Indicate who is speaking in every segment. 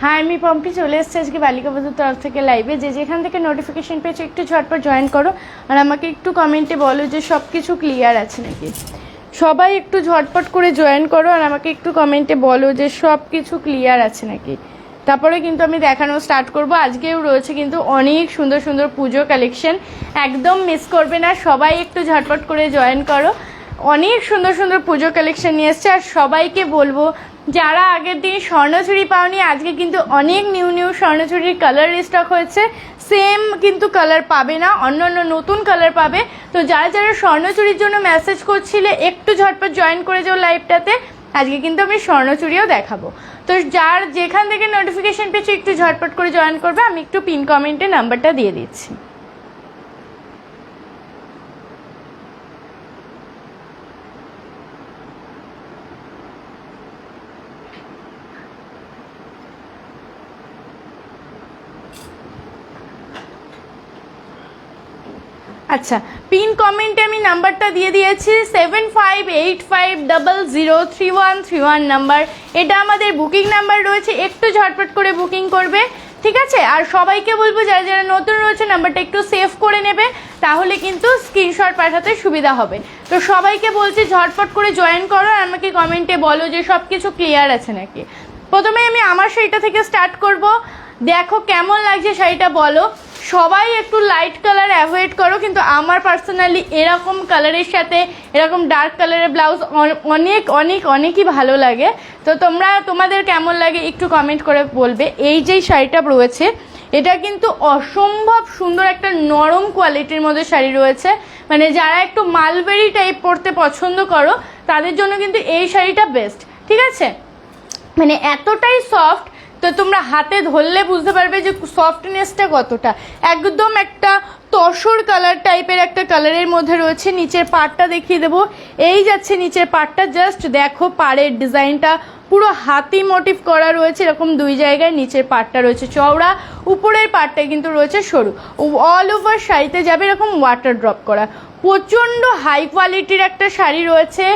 Speaker 1: হ্যাঁ, আমি পম্পি চলে এসেছি আজকে বালিকা বধূর তরফ থেকে লাইভে। যে যেখান থেকে নোটিফিকেশন পেয়েছো একটু ঝটপট জয়েন করো, আর আমাকে একটু কমেন্টে বলো যে সব কিছু ক্লিয়ার আছে নাকি। সবাই একটু ঝটপট করে জয়েন করো আর আমাকে একটু কমেন্টে বলো যে সব কিছু ক্লিয়ার আছে নাকি। তারপরে কিন্তু আমি দেখানো স্টার্ট করব। আজকেও রয়েছে কিন্তু অনেক সুন্দর সুন্দর পুজো কালেকশন, একদম মিস করবে না। সবাই একটু ঝটপট করে জয়েন করো, অনেক সুন্দর সুন্দর পুজো কালেকশন নিয়ে এসছে। আর সবাইকে বলবো যারা আগের দিন স্বর্ণচুরি পাওনি, আজকে কিন্তু অনেক নিউ নিউ স্বর্ণচুরির কালার স্টক হয়েছে। সেম কিন্তু কালার পাবে না, অন্য অন্য নতুন কালার পাবে। তো যারা যারা স্বর্ণচুরির জন্য মেসেজ করছিলে একটু ঝটপট জয়েন করে যাও লাইভটাতে। আজকে কিন্তু আমি স্বর্ণচুরিও দেখাবো। তো যার যেখান থেকে নোটিফিকেশন পেয়েছো একটু ঝটপট করে জয়েন করবে। আমি একটু পিন কমেন্টে নাম্বারটা দিয়ে দিচ্ছি। আচ্ছা, পিন কমেন্টে আমি নাম্বারটা দিয়ে দিয়েছি 7585003131 নাম্বার। এটা আমাদের বুকিং নাম্বার রয়েছে, একটু ঝটপট করে বুকিং করবে, ঠিক আছে। আর সবাইকে বলবো যারা যারা নতুন রয়েছে নাম্বারটা একটু সেভ করে নেবে, তাহলে কিন্তু স্ক্রিনশট পাঠাতে সুবিধা হবে। তো সবাইকে বলছি ঝটপট করে জয়েন করো আর আমাকে কমেন্টে বলো যে সব কিছু ক্লিয়ার আছে নাকি। প্রথমে আমি আমার শাড়িটা থেকে স্টার্ট করব। দেখো কেমন লাগছে শাড়িটা বলো। সবাই একটু লাইট কালার অ্যাভয়েড করো, কিন্তু আমার পার্সোনালি এরকম কালারের সাথে এরকম ডার্ক কালারের ব্লাউজ অনেক অনেক অনেকই ভালো লাগে। তো তোমাদের কেমন লাগে একটু কমেন্ট করে বলবে। এই যেই শাড়িটা রয়েছে এটা কিন্তু অসম্ভব সুন্দর একটা নরম কোয়ালিটির মধ্যে শাড়ি রয়েছে। মানে যারা একটু মালবেরি টাইপ পরতে পছন্দ করো তাদের জন্য কিন্তু এই শাড়িটা বেস্ট, ঠিক আছে। মানে এতটাই সফট, তো তোমরা হাতে ধরলে বুঝতে পারবে যে সফটনেসটা কতটা। একদম একটা তসর কালার টাইপের একটা কালারের মধ্যে রয়েছে। নিচের পাড়টা দেখিয়ে দেবো, এই যাচ্ছে নিচের পাড়টা। জাস্ট দেখো পাড়ের ডিজাইনটা পুরো হাতি মোটিভ করা রয়েছে, এরকম দুই জায়গায় নিচের পাড়টা রয়েছে চওড়া, উপরের পাড়টা কিন্তু রয়েছে সরু। অল ওভার শাড়িতে যাবে এরকম ওয়াটার ড্রপ করা। প্রচণ্ড হাই কোয়ালিটির একটা শাড়ি রয়েছে,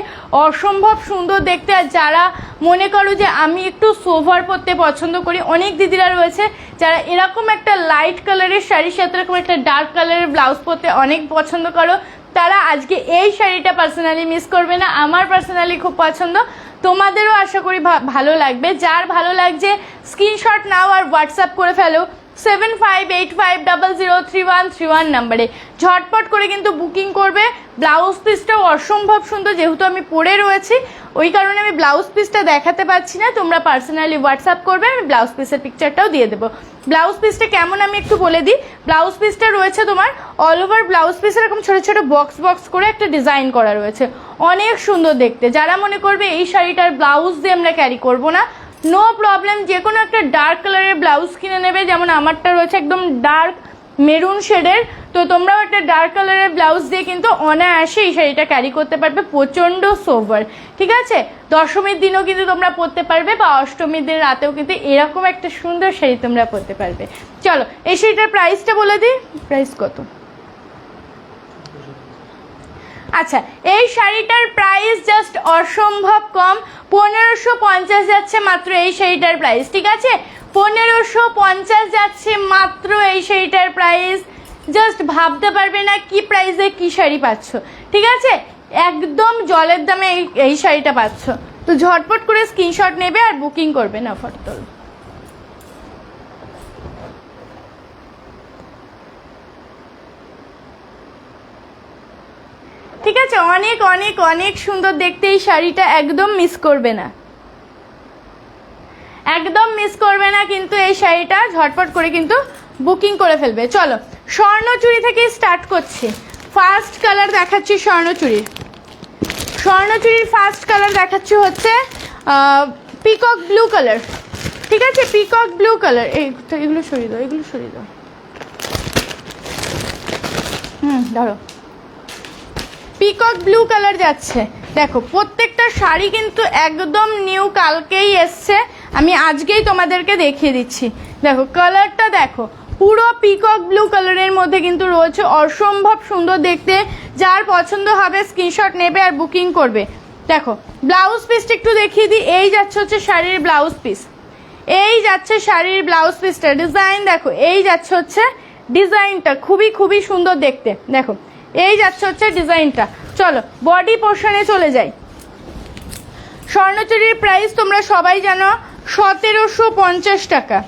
Speaker 1: অসম্ভব সুন্দর দেখতে। আর যারা মনে করো যে আমি একটু সোভার পরতে পছন্দ করি, অনেক দিদিরা রয়েছে যারা এরকম একটা লাইট কালারের শাড়ির সাথে এরকম একটা ডার্ক কালারের ব্লাউজ পরতে অনেক পছন্দ করো, তারা আজকে এই শাড়িটা পার্সোনালি মিস করবে না। আমার পার্সোনালি খুব পছন্দ, তোমাদেরও আশা করি ভালো লাগবে। যার ভালো লাগছে স্ক্রিনশট নাও আর হোয়াটসঅ্যাপ করে ফেলো 7585003131 নাম্বারে। ঝটপট করে কিন্তু বুকিং করবে। ব্লাউজ পিসটাও অসম্ভব সুন্দর, যেহেতু আমি পরে রয়েছি ওই কারণে আমি ব্লাউজ পিসটা দেখাতে পারছি না। তোমরা পার্সোনালি হোয়াটসঅ্যাপ করবে, আমি ব্লাউজ পিসের পিকচারটাও দিয়ে দেবো। ব্লাউজ পিসটা কেমন আমি একটু বলে দিই। ব্লাউজ পিসটা রয়েছে তোমার অল ওভার ব্লাউজ পিস এরকম ছোটো ছোটো বক্স বক্স করে একটা ডিজাইন করা রয়েছে, অনেক সুন্দর দেখতে। যারা মনে করবে এই শাড়িটার ব্লাউজ দিয়ে আমরা ক্যারি করবো না, নো প্রবলেম, যে কোনো একটা ডার্ক কালারের ব্লাউজ কিনে নেবে। যেমন আমারটা রয়েছে একদম ডার্ক মেরুন শেডের, তো তোমরাও একটা ডার্ক কালারের ব্লাউজ দিয়ে কিন্তু অনায়াসে এই শাড়িটা ক্যারি করতে পারবে। প্রচণ্ড সোভার, ঠিক আছে। দশমীর দিনও কিন্তু তোমরা পরতে পারবে, বা অষ্টমীর দিন রাতেও কিন্তু এরকম একটা সুন্দর শাড়ি তোমরা পরতে পারবে। চলো এই শাড়িটার প্রাইসটা বলে দিই, প্রাইস কত। আচ্ছা, এই শাড়িটার প্রাইস জাস্ট অসম্ভব কম, 1550 যাচ্ছে মাত্র এই শাড়িটার প্রাইস, ঠিক আছে। 1550 যাচ্ছে মাত্র এই শাড়িটার প্রাইস। জাস্ট ভাবতে পারবে না কি প্রাইসে কি শাড়ি পাচ্ছ, ঠিক আছে। একদম জলের দামে এই শাড়িটা পাচ্ছ। তো ঝটপট করে স্ক্রিনশট নেবে আর বুকিং করবে না ফটোল। ঠিক আছে, অনেক অনেক অনেক সুন্দর দেখতে এই শাড়িটা, একদম মিস করবে না, একদম মিস করবে না কিন্তু এই শাড়িটা। ঝটপট করে কিন্তু বুকিং করে ফেলবে। চলো স্বর্ণচুরি থেকে স্টার্ট করছি। ফার্স্ট কালার দেখাচ্ছি স্বর্ণচুরির। স্বর্ণচুরির ফার্স্ট কালার দেখাচ্ছি হচ্ছে পিকক ব্লু কালার, ঠিক আছে। পিকক ব্লু কালার, এগুলো সরিয়ে দাও, এগুলো সরিয়ে দাও। ধরো পিকক ব্লু কালার যাচ্ছে। দেখো প্রত্যেকটা শাড়ি কিন্তু একদম নিউ, কালকেই এসছে, আমি আজকেই তোমাদেরকে দেখিয়ে দিচ্ছি। দেখো কালারটা দেখো, পুরো পিকক ব্লু কালারের মধ্যে কিন্তু রয়েছে, অসম্ভব সুন্দর দেখতে। যার পছন্দ হবে স্ক্রিনশট নেবে আর বুকিং করবে। দেখো ব্লাউজ পিসটা একটু দেখিয়ে দিই। এই যাচ্ছে হচ্ছে শাড়ির ব্লাউজ পিস, এই যাচ্ছে শাড়ির ব্লাউজ পিসটা, ডিজাইন দেখো, এই যাচ্ছে হচ্ছে ডিজাইনটা, খুবই খুবই সুন্দর দেখতে। দেখো এই যাচ্ছে হচ্ছে ডিজাইনটা। চলো বডি পোর্শনে চলে যাই। স্বর্ণচুরির প্রাইস তোমরা সবাই জানো 1750 টাকা,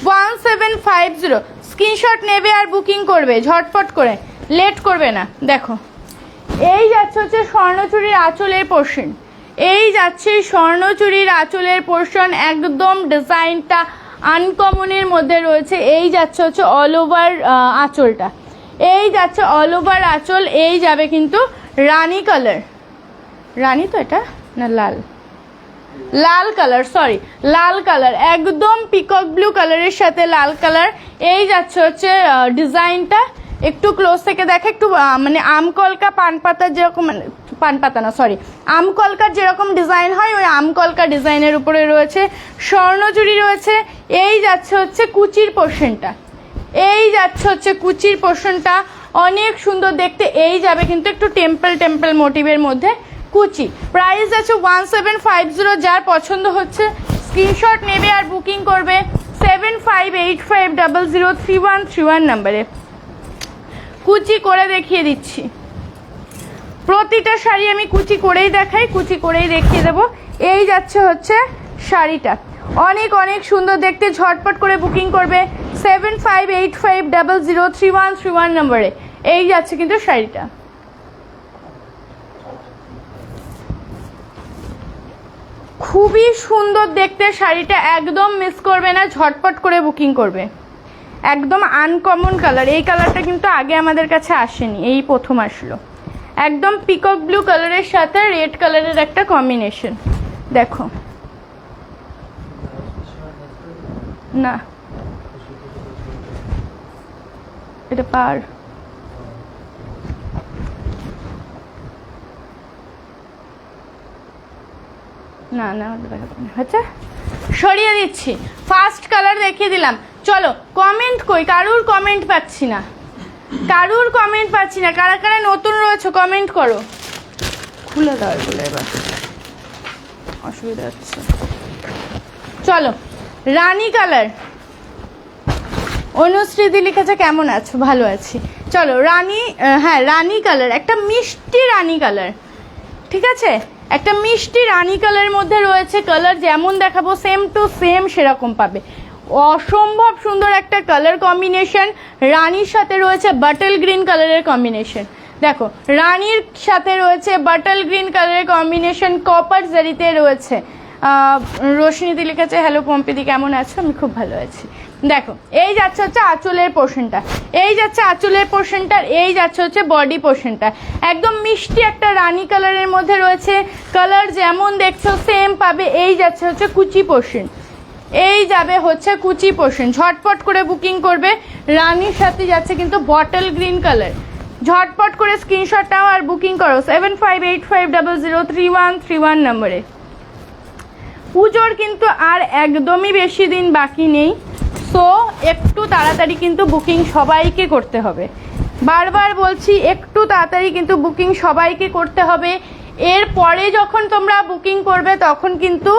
Speaker 1: 1750। স্ক্রিনশট নেবে আর বুকিং করবে ঝটপট করে, লেট করবে না। দেখো এই যাচ্ছে হচ্ছে স্বর্ণচুরির আঁচলের পোর্শন, এই যাচ্ছে স্বর্ণচুরির আঁচলের পোর্শন, একদম ডিজাইনটা আনকমনের মধ্যে রয়েছে। এই যাচ্ছে হচ্ছে অল ওভার আঁচলটা, এই যাচ্ছে অল ওভার আঁচল। এই যাবে কিন্তু রানী কালার, রানী তো এটা না লাল, লাল কালার, সরি লাল কালার, একদম পিকক ব্লু কালারের সাথে লাল কালার। এই যাচ্ছে হচ্ছে ডিজাইনটা, একটু ক্লোজ থেকে দেখে, একটু মানে আমকলকা পানপাতার যেরকম, মানে পানপাতা না সরি আমকলকার যেরকম ডিজাইন হয় ওই আমকলকা ডিজাইনের উপরে রয়েছে স্বর্ণচুরি রয়েছে। এই যাচ্ছে হচ্ছে কুচির পোর্শনটা, এই যাচ্ছে হচ্ছে কুচির পোর্শনটা, অনেক সুন্দর দেখতে। এই যাবে কিন্তু একটু টেম্পল টেম্পল মোটিভের মধ্যে কুচি। প্রাইস আছে 1750। যার পছন্দ হচ্ছে স্ক্রিনশট নেবে আর বুকিং করবে 7585003131 নাম্বারে। কুচি করে দেখিয়ে দিচ্ছি, প্রতিটা শাড়ি আমি কুচি করেই দেখাই, কুচি করেই দেখিয়ে দেবো। এই যাচ্ছে হচ্ছে শাড়িটা, অনেক অনেক সুন্দর দেখতে, ঝটপট করে বুকিং করবে 7585003131 নম্বরে। এই যাচ্ছে কিন্তু শাড়িটা, খুবই সুন্দর দেখতে শাড়িটা, একদম মিস করবে না, ঝটপট করে বুকিং করবে। একদম আনকমন কালার, এই কালারটা কিন্তু আগে আমাদের কাছে আসেনি, এই প্রথম আসলো। একদম পিকক ব্লু কালারের সাথে রেড কালারের একটা কম্বিনেশন। দেখো না এটা পার, না না আচ্ছা সরিয়ে দিচ্ছি, ফার্স্ট কালার দেখিয়ে দিলাম। চলো কমেন্ট কই, কারুর কমেন্ট পাচ্ছি না, কারুর কমেন্ট পাচ্ছি না। কারা কারা নতুন রয়েছে কমেন্ট করো। খুলে দাও এগুলো, এবার অসুবিধা হচ্ছে। চলো রানী কালার, অনুশ্রীদি লিখেছে কেমন আছো, ভালো আছি। চলো রানী, হ্যাঁ রানী কালার, একটা মিষ্টি রানী কালার, ঠিক আছে, একটা মিষ্টি রানী কালারের মধ্যে রয়েছে। কালার যেমন দেখাবো সেম টু সেম সেরকম পাবে, অসম্ভব সুন্দর একটা কালার কম্বিনেশন। রানীর সাথে রয়েছে বাটল গ্রিন কালারের কম্বিনেশন। দেখো রানীর সাথে রয়েছে বাটল গ্রিন কালারের কম্বিনেশন, কপার জারিতে রয়েছে। রোশনীদি লিখেছে হ্যালো পম্পিদি কেমন আছো, আমি খুব ভালো আছি। দেখো এই যাচ্ছে হচ্ছে আঁচলের পোর্শনটা, এই যাচ্ছে আঁচলের পোর্শনটা, এই যাচ্ছে হচ্ছে বডি পোর্শনটা, একদম মিষ্টি একটা রানী কালারের মধ্যে রয়েছে। কালার যেমন দেখছো সেম পাবে। এই যাচ্ছে হচ্ছে কুচি পোর্শন, এই যাবে হচ্ছে কুচি পোর্শন, ঝটপট করে বুকিং করবে। রানীর সাথে যাচ্ছে কিন্তু বটল গ্রিন কালার, ঝটপট করে স্ক্রিনশট নাও আর বুকিং করো 7585003131 নম্বরে। পুজোর কিন্তু আর একদমই বেশি দিন বাকি নেই, সো একটু তাড়াতাড়ি কিন্তু বুকিং সবাইকে করতে হবে। বারবার বলছি একটু তাড়াতাড়ি কিন্তু বুকিং সবাইকে করতে হবে। এরপরে যখন তোমরা বুকিং করবে তখন কিন্তু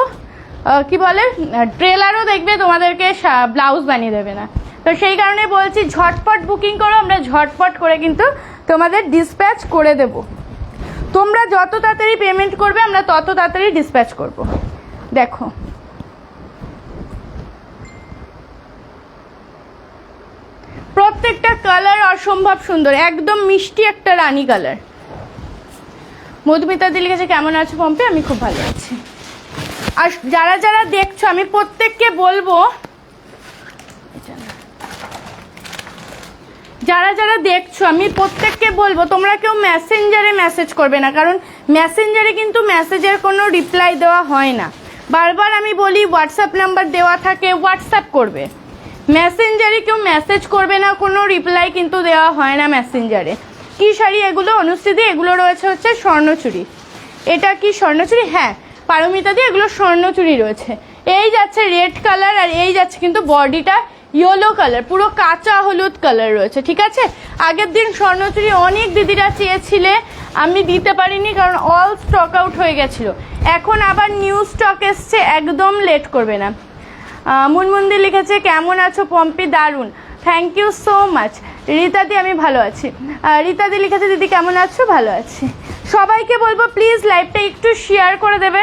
Speaker 1: কি বলে ট্রেলারও দেখবে, তোমাদেরকে ব্লাউজ বানিয়ে দেবে না। তো সেই কারণে বলছি ঝটপট বুকিং করো, আমরা ঝটপট করে কিন্তু তোমাদের ডিসপ্যাচ করে দেব। তোমরা যত তাড়াতাড়ি পেমেন্ট করবে আমরা তত তাড়াতাড়ি ডিসপ্যাচ করব। দেখো প্রত্যেকটা কালার অসম্ভব সুন্দর, একদম মিষ্টি একটা রানী কালার। মধুমিতা দি লিখেছে কেমন আছো পম্পে, আমি খুব ভালো আছি। আর যারা যারা দেখছো আমি প্রত্যেককে বলবো, যারা যারা দেখছো আমি প্রত্যেককে বলবো তোমরা কেউ মেসেঞ্জারে মেসেজ করবে না, কারণ মেসেঞ্জারে কিন্তু মেসেজের কোনো রিপ্লাই দেওয়া হয় না। বারবার আমি বলি হোয়াটসঅ্যাপ নাম্বার দেওয়া থাকে, হোয়াটসঅ্যাপ করবে। মেসেঞ্জারে কেউ মেসেজ করবে না, কোনো রিপ্লাই কিন্তু দেওয়া হয় না মেসেঞ্জারে। কি শাড়ি এগুলো অনুষ্ঠিতি, এগুলো রয়েছে হচ্ছে স্বর্ণচুরি। এটা কি স্বর্ণচুরি? হ্যাঁ পারমিতা দি, এগুলো স্বর্ণচুরি রয়েছে। এই যাচ্ছে রেড কালার আর এই যাচ্ছে কিন্তু বডিটা ইয়েলো কালার, পুরো কাঁচা হলুদ কালার রয়েছে, ঠিক আছে। আগের দিন স্বর্ণচুরি অনেক দিদিরা চেয়েছিলে, আমি দিতে পারিনি কারণ অল স্টক আউট হয়ে গেছিলো। এখন আবার নিউ স্টক এসছে, একদম লেট করবে না। মুনমুন্দি লিখেছে কেমন আছো পম্পি, দারুণ, থ্যাংক ইউ সো মাচ। রীতাদি আমি ভালো আছি। রীতাদি লিখেছে দিদি কেমন আছো, ভালো আছি। সবাইকে বলবো প্লিজ লাইভটা একটু শেয়ার করে দেবে,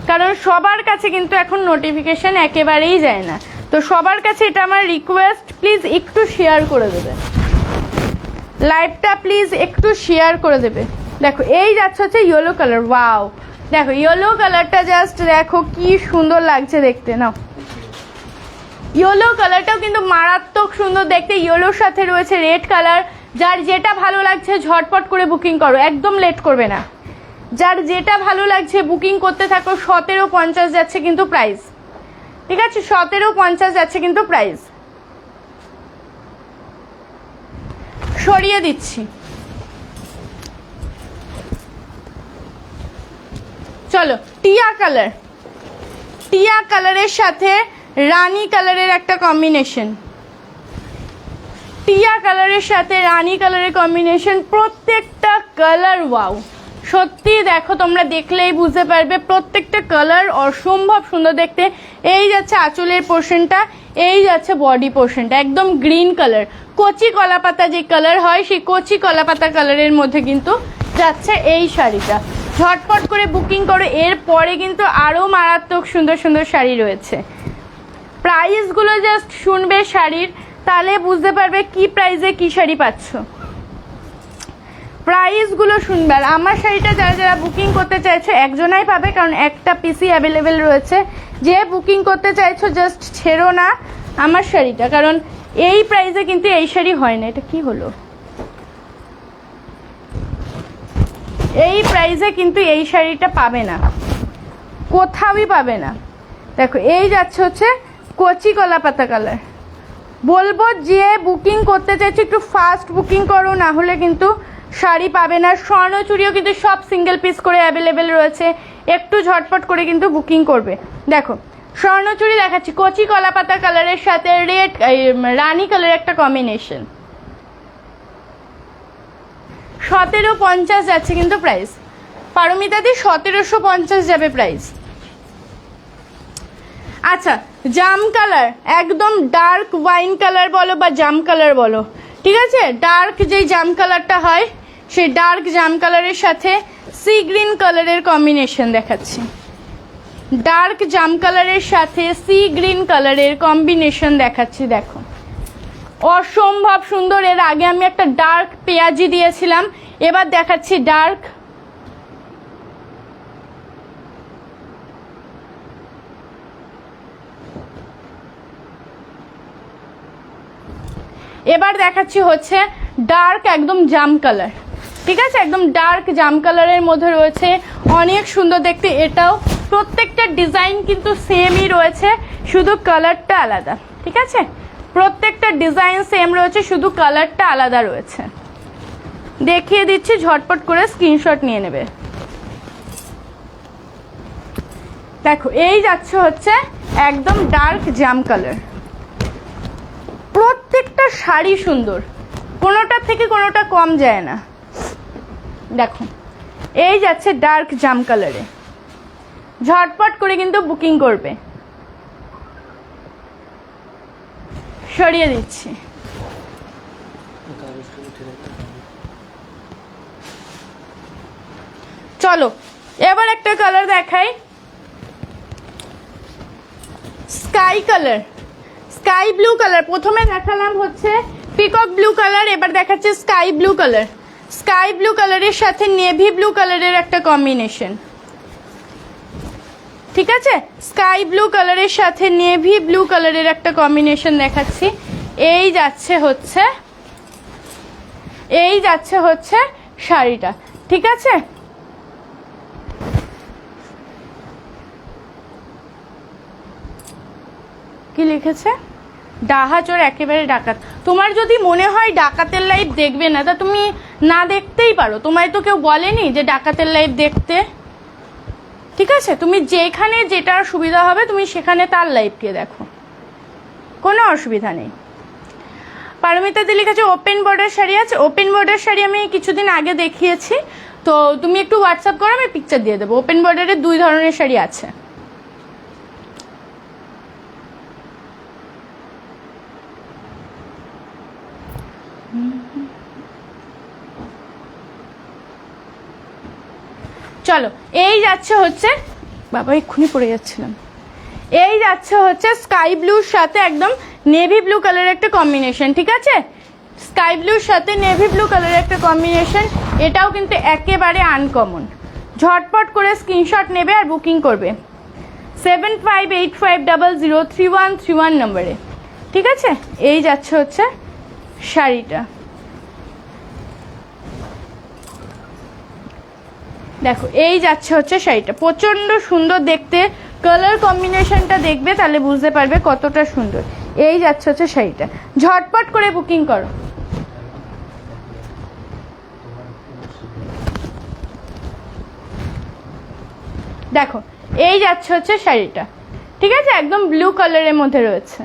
Speaker 1: কারণ সবার কাছে কিন্তু এখন নোটিফিকেশান একেবারেই যায় না। তো সবার কাছে এটা আমার রিকোয়েস্ট, প্লিজ একটু শেয়ার করে দেবে লাইভটা, প্লিজ একটু শেয়ার করে দেবে। দেখো এই যাচ্ছে হচ্ছে ইয়েলো কালার, ওয়াও দেখো ইয়েলো কালারটা জাস্ট দেখো কি সুন্দর লাগছে দেখতে। নাও ইয়েলো কালারটাও কিন্তু মারাত্মক সুন্দর দেখতে, ইয়েলোর সাথে রয়েছে রেড কালার। যার যেটা ভালো লাগছে ঝটপট করে বুকিং করো, একদম লেট করবে না। যার যেটা ভালো লাগছে বুকিং করতে থাকো। 1750 যাচ্ছে কিন্তু প্রাইস, ঠিক আছে 1750 যাচ্ছে কিন্তু প্রাইস। সরিয়ে দিচ্ছি, চলো টিয়া কালার, টিয়া কালারের সাথে রানী কালারের একটা কম্বিনেশন, টিয়া কালারের সাথে রানী কালারের কম্বিনেশন, প্রত্যেকটা কালার ওয়াও। সত্যি দেখো তোমরা দেখলেই বুঝতে পারবে প্রত্যেকটা কালার অসম্ভব সুন্দর দেখতে। এই যাচ্ছে আঁচলের পোর্শনটা, এই যাচ্ছে বডি পোর্শনটা, একদম গ্রিন কালার, কচি কলাপাতা যে কালার হয় সেই কচি কলাপাতা কালারের মধ্যে কিন্তু যাচ্ছে এই শাড়িটা। ঝটপট করে বুকিং করো, এরপরে কিন্তু আরও মারাত্মক সুন্দর সুন্দর শাড়ি রয়েছে। প্রাইসগুলো জাস্ট শুনবে শাড়ির, তাহলে বুঝতে পারবে কি প্রাইসে কি শাড়ি পাচ্ছ। প্রাইসগুলো শুনবে। আর আমার শাড়িটা যারা যারা বুকিং করতে চাইছো একজনাই পাবে, কারণ একটা পিসি অ্যাভেলেবেল রয়েছে। যে বুকিং করতে চাইছো জাস্ট ছেড়ো না আমার শাড়িটা, কারণ এই প্রাইসে কিন্তু এই শাড়ি হয় না। এটা কি হলো, এই প্রাইসে কিন্তু এই শাড়িটা পাবে না, কোথাওই পাবে না। দেখো এই যাচ্ছে হচ্ছে কচি কলাপাতা কালার। বলবো যে বুকিং করতে চাইছো একটু ফাস্ট বুকিং করো, না হলে কিন্তু শাড়ি পাবে না। স্বর্ণচুড়িও কিন্তু সব সিঙ্গেল পিস করে অ্যাভেলেবেল রয়েছে, একটু ঝটপট করে কিন্তু বুকিং করবে। দেখো স্বর্ণচুড়ি দেখাচ্ছি কচি কলাপাতা কালারের সাথে রেড রানী কালারের একটা কম্বিনেশন। 1750 যাচ্ছে কিন্তু প্রাইস। পারমিতাদি 1750 যাবে প্রাইস। আচ্ছা জাম কালার, একদম ডার্ক ওয়াইন কালার বলো বা জাম কালার বলো, ঠিক আছে, ডার্ক যেই জাম কালারটা হয় সেই ডার্ক জাম কালারের সাথে সি গ্রিন কালারের কম্বিনেশন দেখাচ্ছি। ডার্ক জাম কালারের সাথে সি গ্রিন কালারের কম্বিনেশন দেখাচ্ছি। দেখো অসম্ভব সুন্দর। এর আগে আমি একটা ডার্ক পেঁয়াজি দিয়েছিলাম, এবার দেখাচ্ছি ডার্ক এবার দেখাচ্ছি হচ্ছে ডার্ক একদম জাম কালার, ঠিক আছে, একদম ডার্ক জাম কালারের মধ্যে রয়েছে, অনেক সুন্দর দেখতে। এটাও প্রত্যেকটা ডিজাইন কিন্তু সেমই রয়েছে, শুধু কালারটা আলাদা, ঠিক আছে, প্রত্যেকটা ডিজাইন সেম রয়েছে, শুধু কালারটা আলাদা রয়েছে। দেখিয়ে দিচ্ছি, ঝটপট করে স্ক্রিনশট নিয়ে নেবে। দেখো এই যাচ্ছে হচ্ছে একদম ডার্ক জাম কালার। প্রত্যেকটা শাড়ি সুন্দর, কোনোটার থেকে কোনোটা কম যায় না। দেখো এই যাচ্ছে ডার্ক জাম কালারে, ঝটপট করে কিন্তু বুকিং করবে। সরিয়ে দিচ্ছি। চলো এবার একটা কালার দেখাই, sky colour, sky blue colour. প্রথমে দেখালাম হচ্ছে পিকক ব্লু কালার, এবার দেখাচ্ছে sky blue colour. Sky blue কালারের সাথে নেভি ব্লু কালারের একটা কম্বিনেশন, ঠিক আছে, স্কাই ব্লু কালারের সাথে নেভি ব্লু কালারের একটা কম্বিনেশন দেখাচ্ছি। এই যাচ্ছে হচ্ছে শাড়িটা, ঠিক আছে। কি লিখেছে, ডাহাচোর একেবারে ডাকাত। তোমার যদি মনে হয় ডাকাতের লাইভ দেখবে না, তা তুমি না দেখতেই পারো, তোমায় তো কেউ বলেনি যে ডাকাতের লাইভ দেখতে, ঠিক আছে। তুমি যেখানে যেটার সুবিধা হবে তুমি সেখানে তার লাইভকে দেখো, কোনো অসুবিধা নেই। পারমিতাদি লিখেছে ওপেন বর্ডার শাড়ি আছে। ওপেন বর্ডার শাড়ি আমি কিছুদিন আগে দেখিয়েছি, তো তুমি একটু হোয়াটসঅ্যাপ করো, আমি পিকচার দিয়ে দেবো। ওপেন বর্ডারের দুই ধরনের শাড়ি আছে। চলো, এই যাচ্ছে হচ্ছে, বাবা এক্ষুনি পড়ে যাচ্ছিলাম, এই যাচ্ছে হচ্ছে স্কাই ব্লুর সাথে একদম নেভি ব্লু কালারের একটা কম্বিনেশন। ঠিক আছে, স্কাই ব্লুর সাথে নেভি ব্লু কালারের একটা কম্বিনেশন, এটাও কিন্তু একেবারে আনকমন। ঝটপট করে স্ক্রিনশট নেবে আর বুকিং করবে 7585003131 নম্বরে। ঠিক আছে, এই যাচ্ছে হচ্ছে শাড়িটা। দেখো, এই যাচ্ছে হচ্ছে শাড়িটা, প্রচন্ড সুন্দর দেখতে। কালার কম্বিনেশনটা দেখবে তাহলে বুঝতে পারবে কতটা সুন্দর। এই যাচ্ছে হচ্ছে শাড়িটা, ঝটপট করে বুকিং করো। দেখো, এই যাচ্ছে হচ্ছে শাড়িটা। ঠিক আছে, একদম ব্লু কালারের মধ্যে রয়েছে।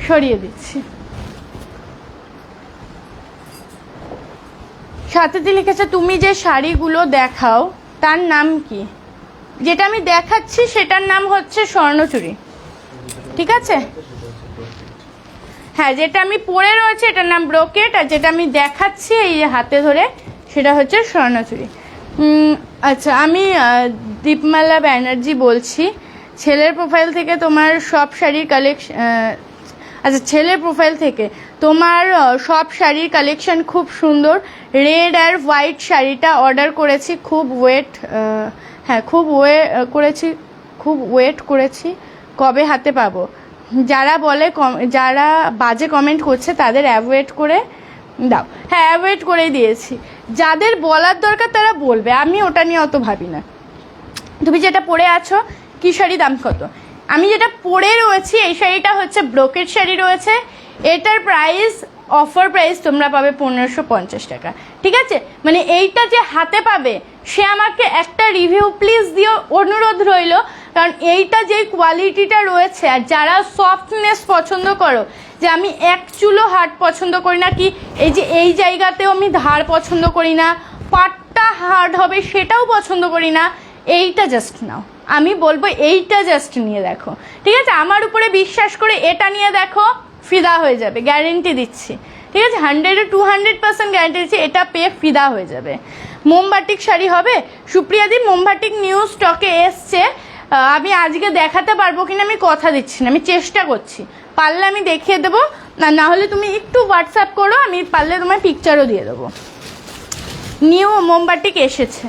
Speaker 1: সরিয়ে দিচ্ছি। সাথেতে লিখেছে তুমি যে শাড়িগুলো দেখাও তার নাম কি? যেটা আমি দেখাচ্ছি সেটার নাম হচ্ছে স্বর্ণচুরি। ঠিক আছে, হ্যাঁ, যেটা আমি পরে রয়েছে এটার নাম ব্রোকেট, আর যেটা আমি দেখাচ্ছি এই হাতে ধরে সেটা হচ্ছে স্বর্ণচুরি। আচ্ছা, আমি দীপমালা ব্যানার্জি বলছি। ছেলের প্রোফাইল থেকে তোমার সব শাড়ির কালেকশন, আচ্ছা, ছেলের প্রোফাইল থেকে তোমার সব শাড়ির কালেকশন খুব সুন্দর। রেড আর হোয়াইট শাড়িটা অর্ডার করেছি, খুব ওয়েট, হ্যাঁ খুব ওয়েট করেছি, কবে হাতে পাবো? যারা বলে, যারা বাজে কমেন্ট করছে তাদের অ্যাভয়েড করে দাও। হ্যাঁ, অ্যাভয়েড করেই দিয়েছি। যাদের বলার দরকার তারা বলবে, আমি ওটা নিয়ে অত ভাবি না। তুমি যেটা পরে আছো, কি শাড়ি, দাম কত? আমি যেটা পরে রয়েছি এই শাড়িটা হচ্ছে ব্রোকেট শাড়ি রয়েছে। এটার প্রাইস, অফার প্রাইস তোমরা পাবে 1550 টাকা। ঠিক আছে, মানে এইটা যে হাতে পাবে সে আমাকে একটা রিভিউ প্লিজ দিও, অনুরোধ রইল। কারণ এইটা যে কোয়ালিটিটা রয়েছে, আর যারা সফটনেস পছন্দ করো, যে আমি এক চুলো হার্ড পছন্দ করি না, কি এই যে এই জায়গাতেও আমি ধার পছন্দ করি না, পাটটা হার্ড হবে সেটাও পছন্দ করি না, এইটা জাস্ট নাও। আমি বলবো এইটা জাস্ট নিয়ে দেখো। ঠিক আছে, আমার উপরে বিশ্বাস করে এটা নিয়ে দেখো, ফিদা হয়ে যাবে, গ্যারেন্টি দিচ্ছি। ঠিক আছে, 100-200% গ্যারেন্টি দিচ্ছি, এটা পেয়ে ফিদা হয়ে যাবে। মোমবাটিক শাড়ি হবে সুপ্রিয়াদি, মোমবাটিক নিউ স্টকে এসছে। আমি আজকে দেখাতে পারবো কিনা আমি কথা দিচ্ছি না, আমি চেষ্টা করছি, পারলে আমি দেখিয়ে দেবো, না হলে তুমি একটু হোয়াটসঅ্যাপ করো, আমি পারলে তোমার পিকচারও দিয়ে দেবো। নিউ মোমবাটিক এসেছে।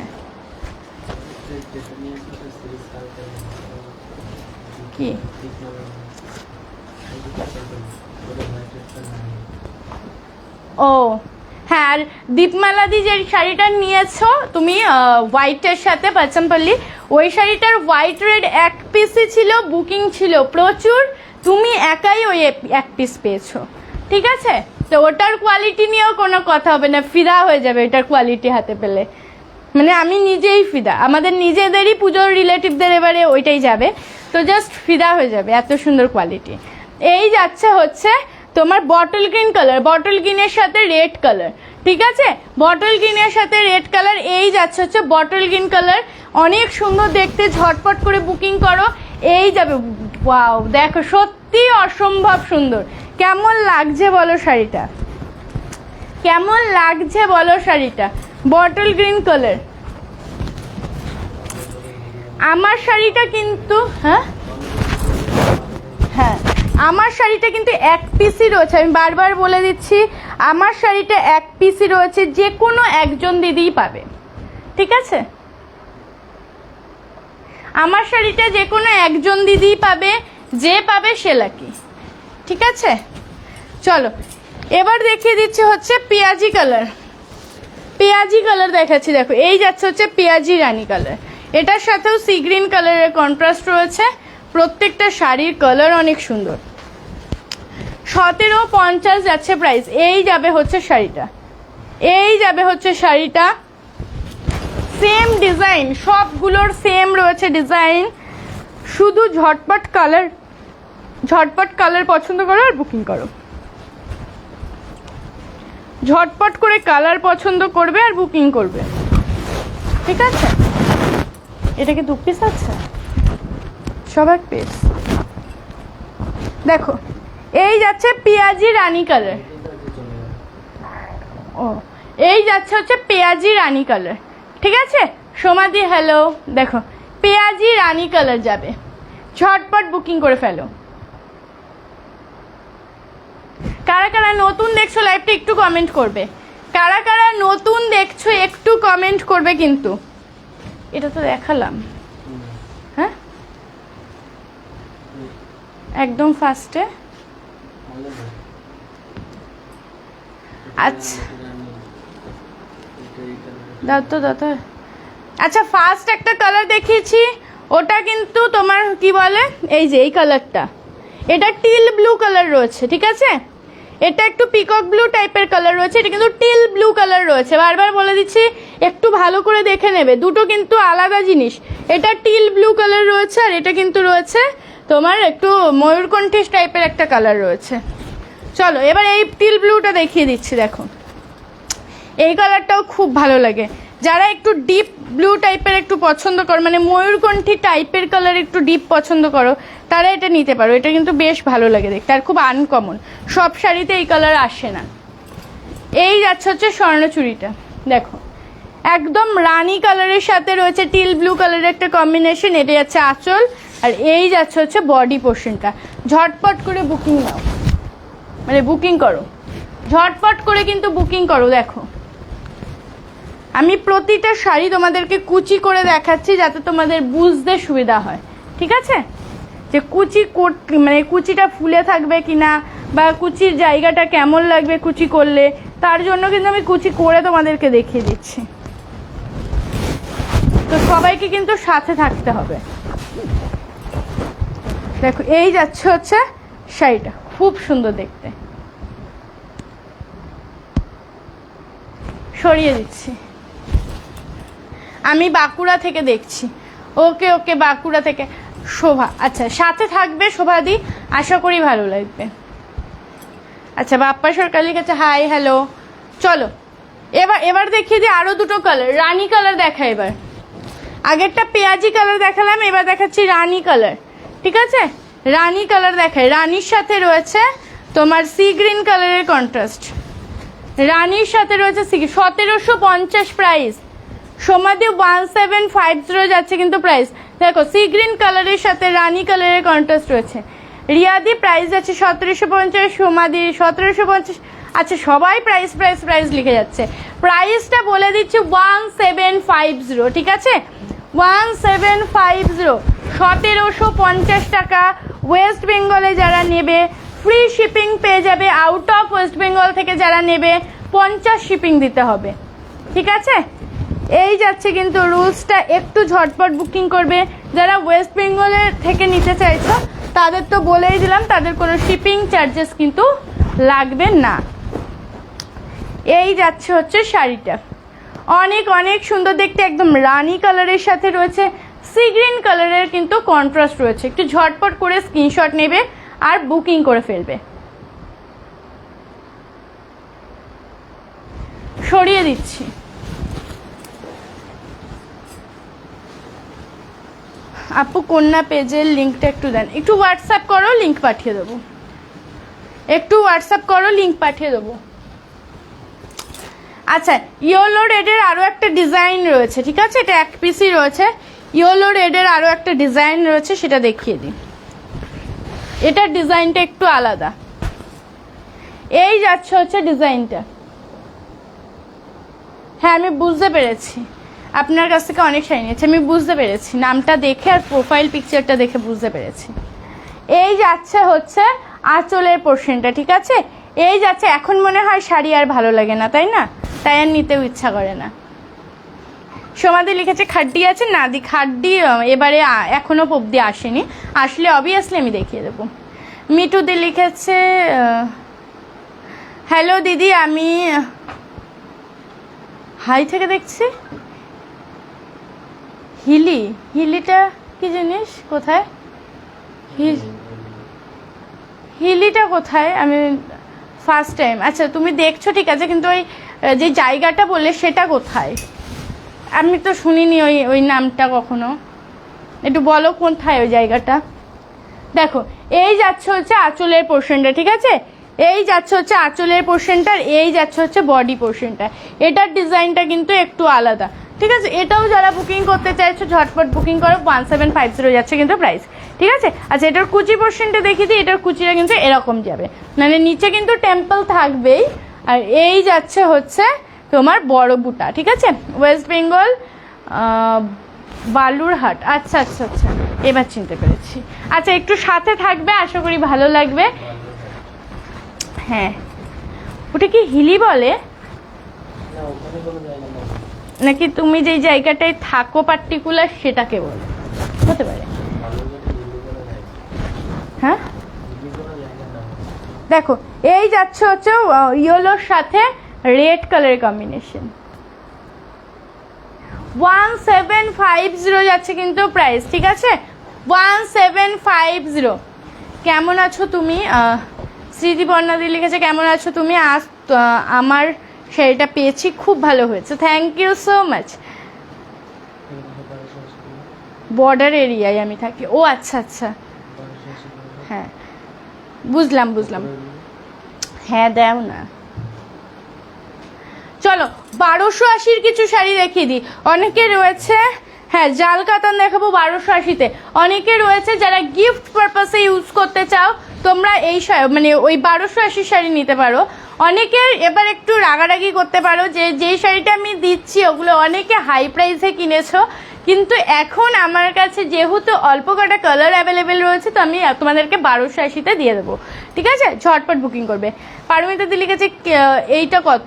Speaker 1: কি ও হ্যাঁ, আর দীপমালাদি যে শাড়িটা নিয়েছো তুমি হোয়াইটের সাথে পাচমপল্লি, ওই শাড়িটার হোয়াইট রেড এক পিসই ছিল, বুকিং ছিল প্রচুর, তুমি একাই ওই এক পিস পেয়েছো। ঠিক আছে, তো ওটার কোয়ালিটি নিয়েও কোনো কথা হবে না, ফিদা হয়ে যাবে এটার কোয়ালিটি হাতে পেলে। মানে আমি নিজেই ফিদা, আমাদের নিজেদেরই পুজোর রিলেটিভদের এবারে ওইটাই যাবে, তো জাস্ট ফিদা হয়ে যাবে, এত সুন্দর কোয়ালিটি। এই যাচ্ছে হচ্ছে তোমার বটল গ্রিন কালার, বটল গ্রিনের সাথে রেড কালার। ঠিক আছে, বটল গ্রিনের সাথে রেড কালার, এই যাচ্ছে হচ্ছে বটল গ্রিন কালার, অনেক সুন্দর দেখতে, ঝটপট করে বুকিং করো। এই যাবে, ওয়াও দেখো সত্যি অসম্ভব সুন্দর। কেমন লাগছে বলো শাড়িটা, কেমন লাগছে বলো শাড়িটা, বটল গ্রিন কালার। আমার শাড়িটা কিন্তু হ্যাঁ হ্যাঁ আমার শাড়িটা কিন্তু এক পিসই রয়েছে, আমি বারবার বলে দিচ্ছি, আমার শাড়িটা এক পিসই রয়েছে, যে কোনো একজন দিদিই পাবে। ঠিক আছে, আমার শাড়িটা যে কোনো একজন দিদিই পাবে, যে পাবে সে লাকি। ঠিক আছে, চলো এবার দেখিয়ে দিচ্ছি হচ্ছে পেঁয়াজি কালার। পেঁয়াজি কালার দেখাচ্ছি, দেখো এই যাচ্ছে হচ্ছে পেঁয়াজি রানী কালার, এটার সাথেও সি গ্রিন কালারের কন্ট্রাস্ট রয়েছে। প্রত্যেকটা শাড়ির কালার অনেক সুন্দর। 1750 যাচ্ছে প্রাইস। এই যাবে হচ্ছে শাড়িটা, এই যাবে হচ্ছে শাড়িটা, সেম ডিজাইন, সবগুলোর সেম রয়েছে ডিজাইন, শুধু ঝটপট কালার পছন্দ করো আর বুকিং করো। ঝটপট করে কালার পছন্দ করবে আর বুকিং করবে। ঠিক আছে, এটা কি 2 পিস আছে, সব এক পিস। দেখো এই যাচ্ছে পেঁয়াজি রানী কালার, ও এই যাচ্ছে হচ্ছে পেঁয়াজি রানী কালার, ঠিক আছে। সোমাদি হ্যালো, দেখো পেঁয়াজি রানী কালার যাবে, ঝটপট বুকিং করে ফেলো। কারা কারা নতুন দেখছো লাইভটা একটু কমেন্ট করবে, কারা কারা নতুন দেখছো একটু কমেন্ট করবে কিন্তু। এটা তো দেখালাম, হ্যাঁ একদম ফার্স্টে। আচ্ছা দাও তো দাও তো। আচ্ছা ফার্স্ট একটা কালার দেখিয়েছি, ওটা কিন্তু তোমার কি বলে, এই যে এই কালারটা, এটা টিল ব্লু কালার রয়েছে, ঠিক আছে। এটা একটু পিকক ব্লু টাইপের কালার রয়েছে, এটা কিন্তু টিল ব্লু কালার রয়েছে। বারবার বলে দিচ্ছি একটু ভালো করে দেখে নেবে, দুটো কিন্তু আলাদা জিনিস। এটা টিল ব্লু কালার রয়েছে আর এটা কিন্তু রয়েছে তোমার একটু ময়ূরকণ্ঠী টাইপের একটা কালার রয়েছে। চলো এবার এই টিল ব্লুটা দেখিয়ে দিচ্ছি, দেখো এই কালারটাও খুব ভালো লাগে। যারা একটু ডিপ ব্লু টাইপের একটু পছন্দ করো, মানে ময়ূরকণ্ঠী টাইপের কালার একটু ডিপ পছন্দ করো, তারা এটা নিতে পারো। এটা কিন্তু বেশ ভালো লাগে দেখতে আর খুব আনকমন, সব শাড়িতে এই কালার আসে না। এই যাচ্ছে হচ্ছে স্বর্ণচুড়িটা, দেখো একদম রানী কালারের সাথে রয়েছে টিল ব্লু কালারের একটা কম্বিনেশন। এটা যাচ্ছে আঁচল আর এই যাচ্ছে হচ্ছে বডি পোর্শনটা। ঝটপট করে বুকিং নাও, মানে বুকিং করো, ঝটপট করে কিন্তু বুকিং করো। দেখো আমি প্রতিটা শাড়ি তোমাদেরকে কুচি করে দেখাচ্ছি যাতে তোমাদের বুঝতে সুবিধা হয়, ঠিক আছে। যে মানে কুচিটা ফুলে থাকবে কিনা বা কুচির জায়গাটা কেমন লাগবে কুচি করলে, তার জন্য কিন্তু আমি কুচি করে তোমাদেরকে দেখিয়ে দিচ্ছি। তো সবাইকে কিন্তু সাথে থাকতে হবে। দেখো এই যাচ্ছে হচ্ছে শাড়িটা, খুব সুন্দর দেখতে। সরিয়ে দিচ্ছি, আমি বাঁকুড়া থেকে দেখছি। ওকে ওকে বাঁকুড়া থেকে শোভা, আচ্ছা সাথে থাকবে শোভাদি, আশা করি ভালো লাগবে। আচ্ছা বাপ্পা সরকার লিখেছে হাই হ্যালো। চলো এবার দেখিয়ে দিই আরো দুটো কালার, রানী কালার দেখা। এবার আগেরটা পেঁয়াজি কালার দেখালাম, এবার দেখাচ্ছি রানী কালার, ঠিক আছে। রানী কালার দেখায়, রানীর সাথে রয়েছে তোমার সি গ্রিন কালারের কন্ট্রাস্ট, রানীর সাথে রয়েছে 1750 প্রাইস। সমাধি 1750 যাচ্ছে কিন্তু প্রাইস। দেখো সি গ্রিন কালারের সাথে রানী কালারের কন্ট্রাস্ট রয়েছে। রিয়াদি প্রাইস যাচ্ছে 1750, সমাধি 1750। আচ্ছা সবাই প্রাইস প্রাইস প্রাইস লিখে যাচ্ছে, প্রাইসটা বলে দিচ্ছি 1750, ঠিক আছে 1750, 1750 টাকা। ওয়েস্ট বেঙ্গলে যারা নেবে ফ্রি শিপিং পেয়ে যাবে, আউট অফ ওয়েস্ট বেঙ্গল থেকে যারা নেবে 50 শিপিং দিতে হবে, ঠিক আছে। এই যাচ্ছে কিন্তু রুলসটা, একটু ঝটপট বুকিং করবে। যারা ওয়েস্ট বেঙ্গলের থেকে নিতে চাইছো তাদের তো বলেই দিলাম, তাদের কোনো শিপিং চার্জেস কিন্তু লাগবে না। এই যাচ্ছে হচ্ছে শাড়িটা, অনেক অনেক সুন্দর দেখতে, একদম রানী কালারের সাথে রয়েছে সি গ্রিন কালারের কিন্তু কন্ট্রাস্ট রয়েছে। একটু ঝটপট করে স্ক্রিনশট নেবে আর বুকিং করে ফেলবে। সরিয়ে দিচ্ছি, আপু কন্যা পেজের লিঙ্কটা একটু দেন, একটু হোয়াটসঅ্যাপ করো, লিঙ্ক পাঠিয়ে দেবো, একটু হোয়াটসঅ্যাপ করো, লিঙ্ক পাঠিয়ে দেবো। আচ্ছা ইয়েলো রেডের আরও একটা ডিজাইন রয়েছে, ঠিক আছে, এটা এক পিসই রয়েছে। ইয়েলো রেডের আরও একটা ডিজাইন রয়েছে, সেটা দেখিয়ে দিই। এটার ডিজাইনটা একটু আলাদা। এই যাচ্ছে হচ্ছে ডিজাইনটা, হ্যাঁ আমি বুঝতে পেরেছি, আপনার কাছ থেকে অনেক শাড়ি নিয়েছে, আমি বুঝতে পেরেছি, নামটা দেখে আর প্রোফাইল পিকচারটা দেখে বুঝতে পেরেছি। এই যাচ্ছে হচ্ছে আঁচলের পোর্শনটা, ঠিক আছে। এই যাচ্ছে, এখন মনে হয় শাড়ি আর ভালো লাগে না, তাই না, তাই আর নিতেও ইচ্ছা করে না। সমাধি লিখেছে খাড্ডি আছে, না দি খাড্ডি এবারে এখনো অবধি আসেনি, আসলে অবভিয়াসলি আমি দেখিয়ে দেবো। মিঠুদি লিখেছে হ্যালো দিদি, আমি হাই থেকে দেখছি। হিলিটা কি জিনিস, কোথায় হিলিটা কোথায়, আমি ফার্স্ট টাইম। আচ্ছা তুমি দেখছো ঠিক আছে, কিন্তু ওই যে জায়গাটা বললে সেটা কোথায়, আমি তো শুনিনি ওই নামটা কখনো, একটু বলো কোথায় ওই জায়গাটা। দেখো এই যাচ্ছে হচ্ছে আঁচলের পোর্শনটা, ঠিক আছে, এই যাচ্ছে হচ্ছে আঁচলের পোর্শনটা, এই যাচ্ছে হচ্ছে বডি পোর্শনটা। এটার ডিজাইনটা কিন্তু একটু আলাদা, ঠিক আছে। এটাও যারা বুকিং করতে চাইছো ঝটপট বুকিং করো, 1750 যাচ্ছে কিন্তু প্রাইস, ঠিক আছে। আচ্ছা এটার কুচি পোর্শনটা দেখিয়ে দিই, এটার কুচিটা কিন্তু এরকম যাবে, মানে নিচে কিন্তু টেম্পল থাকবেই। আর এই যাচ্ছে হচ্ছে তোমার বড় বুটা, ঠিক আছে, ওয়েস্ট বেঙ্গল বালুরহাট। আচ্ছা আচ্ছা আচ্ছা, এবার চিনতে পেরেছি। আচ্ছা একটু সাথে থাকবে, আশা করি ভালো লাগবে। হ্যাঁ, ওটা কি হিলি বলে নাকি তুমি যেই জায়গাটায় থাকো পার্টিকুলার সেটাকে বলে, হতে পারে। হ্যাঁ দেখো এই যাচ্ছে হচ্ছে ইয়েলোর সাথে রেড কালারের কম্বিনেশন, 1750 যাচ্ছে কিন্তু প্রাইস, ঠিক আছে, 1750। কেমন আছো তুমি? স্মৃতি বর্ণাদি লিখেছে কেমন আছো তুমি? আজ আমার শাড়িটা পেয়েছি, খুব ভালো হয়েছে, thank you so much. Border এরিয়ায় আমি থাকি, ও আচ্ছা আচ্ছা, হ্যাঁ বুঝলাম বুঝলাম। হ্যাঁ দাও না, চলো 1280 কিছু শাড়ি দেখিয়ে দিই। অনেকে রয়েছে, হ্যাঁ জাল কাতান দেখাবো 1280-তে। অনেকে রয়েছে যারা গিফট পারপাসে ইউজ করতে চাও, তোমরা এই মানে ওই 1280 শাড়ি নিতে পারো। অনেকের এবার একটু রাগারাগি করতে পারো যে যেই শাড়িটা আমি দিচ্ছি ওগুলো অনেকে হাই প্রাইসে কিনেছো, কিন্তু এখন আমার কাছে যেহেতু অল্প কটা কালার অ্যাভেলেবেল রয়েছে তো আমি তোমাদেরকে 1280-তে দিয়ে দেবো, ঠিক আছে, ঝটপট বুকিং করবে। পারমিতা দি লিখেছে এইটা কত?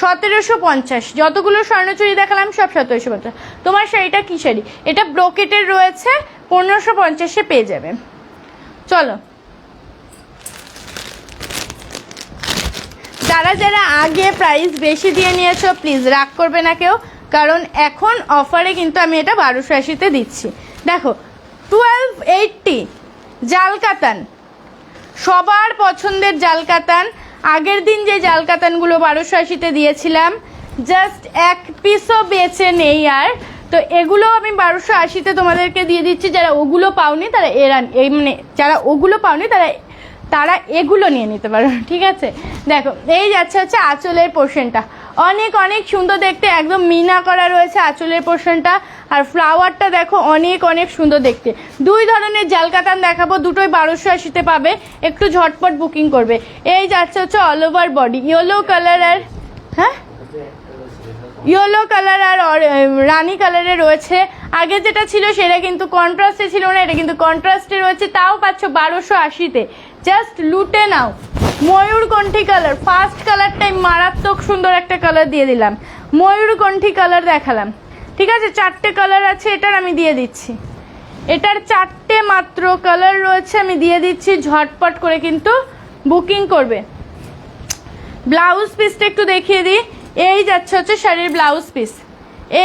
Speaker 1: 1750। যতগুলো স্বর্ণচুরি দেখালাম সব 1750। তোমার শাড়িটা কি শাড়ি? এটা ব্রোকেটের রয়েছে, 1550-এ পেয়ে যাবে। চলো যারা যারা আগে প্রাইস বেশি দিয়ে নিয়েছো প্লিজ রাগ করবে না কেউ, কারণ এখন অফারে কিন্তু আমি এটা 1280-তে দিচ্ছি। দেখো 1280 জাল কাতান, সবার পছন্দের জাল কাতান। আগের দিন যে জাল কাতানগুলো 1280-তে দিয়েছিলাম জাস্ট এক পিসও বেচে নেই আর, তো এগুলো আমি 1280-তে তোমাদেরকে দিয়ে দিচ্ছি। যারা ওগুলো পাওনি তারা মানে যারা ওগুলো পাওনি তারা এগুলো নিয়ে নিতে পারো, ঠিক আছে। দেখো এই যাচ্ছে হচ্ছে আঁচলের পোর্শনটা, অনেক অনেক সুন্দর দেখতে, একদম মিনা করা রয়েছে আঁচলের পোর্শনটা। আর ফ্লাওয়ারটা দেখো অনেক অনেক সুন্দর দেখতে। দুই ধরনের জাল কাতান দেখাবো, দুটোই 1280-তে পাবে, একটু ঝটপট বুকিং করবে। এই যাচ্ছে হচ্ছে all over body yellow colour, আর হ্যাঁ ইয়েলো কালার আর রানি কালারে রয়েছে। আগে যেটা ছিল সেটা কিন্তু কন্ট্রাস্টে ছিল না, এটা কিন্তু কন্ট্রাস্টে রয়েছে, তাও পাচ্ছ 1280-তে। জাস্ট লুটে নাও। ময়ূরকণ্ঠী কালার, ফার্স্ট কালারটাই মারাত্মক সুন্দর একটা কালার দিয়ে দিলাম, ময়ূরকণ্ঠী কালার দেখালাম, ঠিক আছে। 4টে কালার আছে এটার, আমি দিয়ে দিচ্ছি। এটার 4টে মাত্র কালার রয়েছে, আমি দিয়ে দিচ্ছি, ঝটপট করে কিন্তু বুকিং করবে। ব্লাউজ পিসটা একটু দেখিয়ে দিই। এই যাচ্ছে হচ্ছে শাড়ির ব্লাউজ পিস,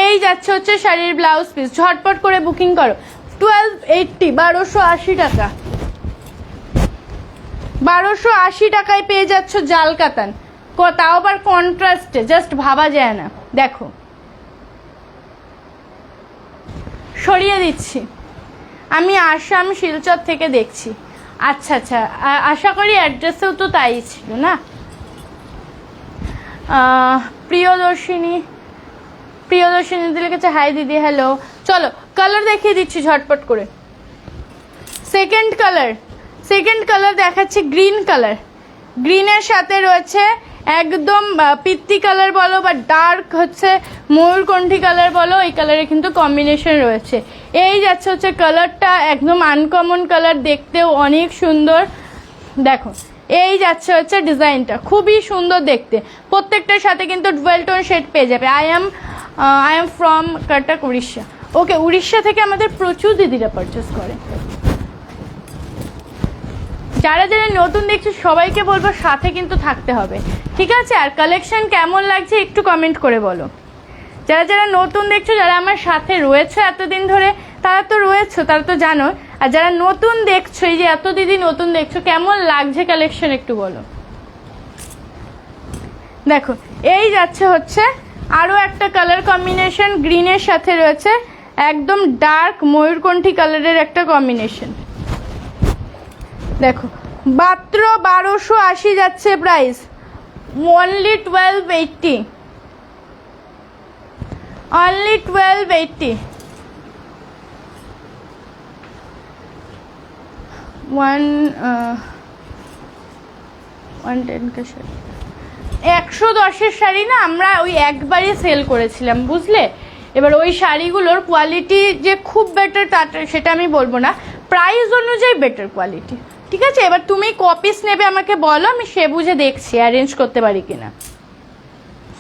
Speaker 1: এই যাচ্ছে হচ্ছে শাড়ির ব্লাউজ পিস, ঝটপট করে বুকিং করো। 1280, 1280 টাকা, 1280 টাকায় পেয়ে যাচ্ছ জাল কাতান, তাও আবার কন্ট্রাস্টে, জাস্ট ভাবা যায় না। দেখো সরিয়ে দিচ্ছি, আমি আসাম শিলচর থেকে দেখছি। আচ্ছা আচ্ছা, আশা করি অ্যাড্রেসেও তো তাই ছিল না। প্রিয়দর্শিনী লিখেছে হাই দিদি, হ্যালো। চলো কালার দেখিয়ে দিচ্ছি ঝটপট করে। সেকেন্ড কালার দেখাচ্ছি, গ্রিন কালার। গ্রিনের সাথে রয়েছে একদম পিত্তি কালার বলো বা ডার্ক হচ্ছে ময়ূরকণ্ঠী কালার বলো, এই কালারে কিন্তু কম্বিনেশন রয়েছে। এই যাচ্ছে হচ্ছে কালারটা, একদম আনকমন কালার, দেখতেও অনেক সুন্দর। দেখো এই যাচ্ছে হচ্ছে ডিজাইনটা, খুবই সুন্দর দেখতে। প্রত্যেকটার সাথে কিন্তু ডুয়েল টোন শেড পেয়ে যাবে। I am from Cuttack, Orissa. Okay, Orissa থেকে আমাদের প্রচুর দিদিরা পারচেস করে। যারা যারা নতুন দেখছো সবাইকে বলবো সাথে কিন্তু থাকতে হবে, ঠিক আছে। আর কালেকশন কেমন লাগছে একটু কমেন্ট করে বলো। যারা যারা নতুন দেখছো, যারা আমার সাথে রয়েছে এতদিন ধরে, তারা তো রয়েছো, তারা তো জানো। আর যারা নতুন দেখছো, এই যে এত দিদি নতুন দেখছো, কেমন লাগছে কালেকশন একটু বলো। দেখো এই যাচ্ছে হচ্ছে আরও একটা কালার কম্বিনেশন, গ্রিনের সাথে রয়েছে একদম ডার্ক ময়ূরকণ্ঠী কালারের একটা কম্বিনেশন। দেখো মাত্র 1280 যাচ্ছে প্রাইস, অনলি 1280, অনলি 1280। 110 কা শাড়ি, 110-এর শাড়ি না আমরা ওই একবারই সেল করেছিলাম, বুঝলে। এবার ওই শাড়িগুলোর কোয়ালিটি যে খুব বেটার তা সেটা আমি বলবো না, প্রাইস অনুযায়ী বেটার কোয়ালিটি, ঠিক আছে। এবার তুমি ক পিস নেবে আমাকে বলো, আমি সে বুঝে দেখছি অ্যারেঞ্জ করতে পারি কিনা।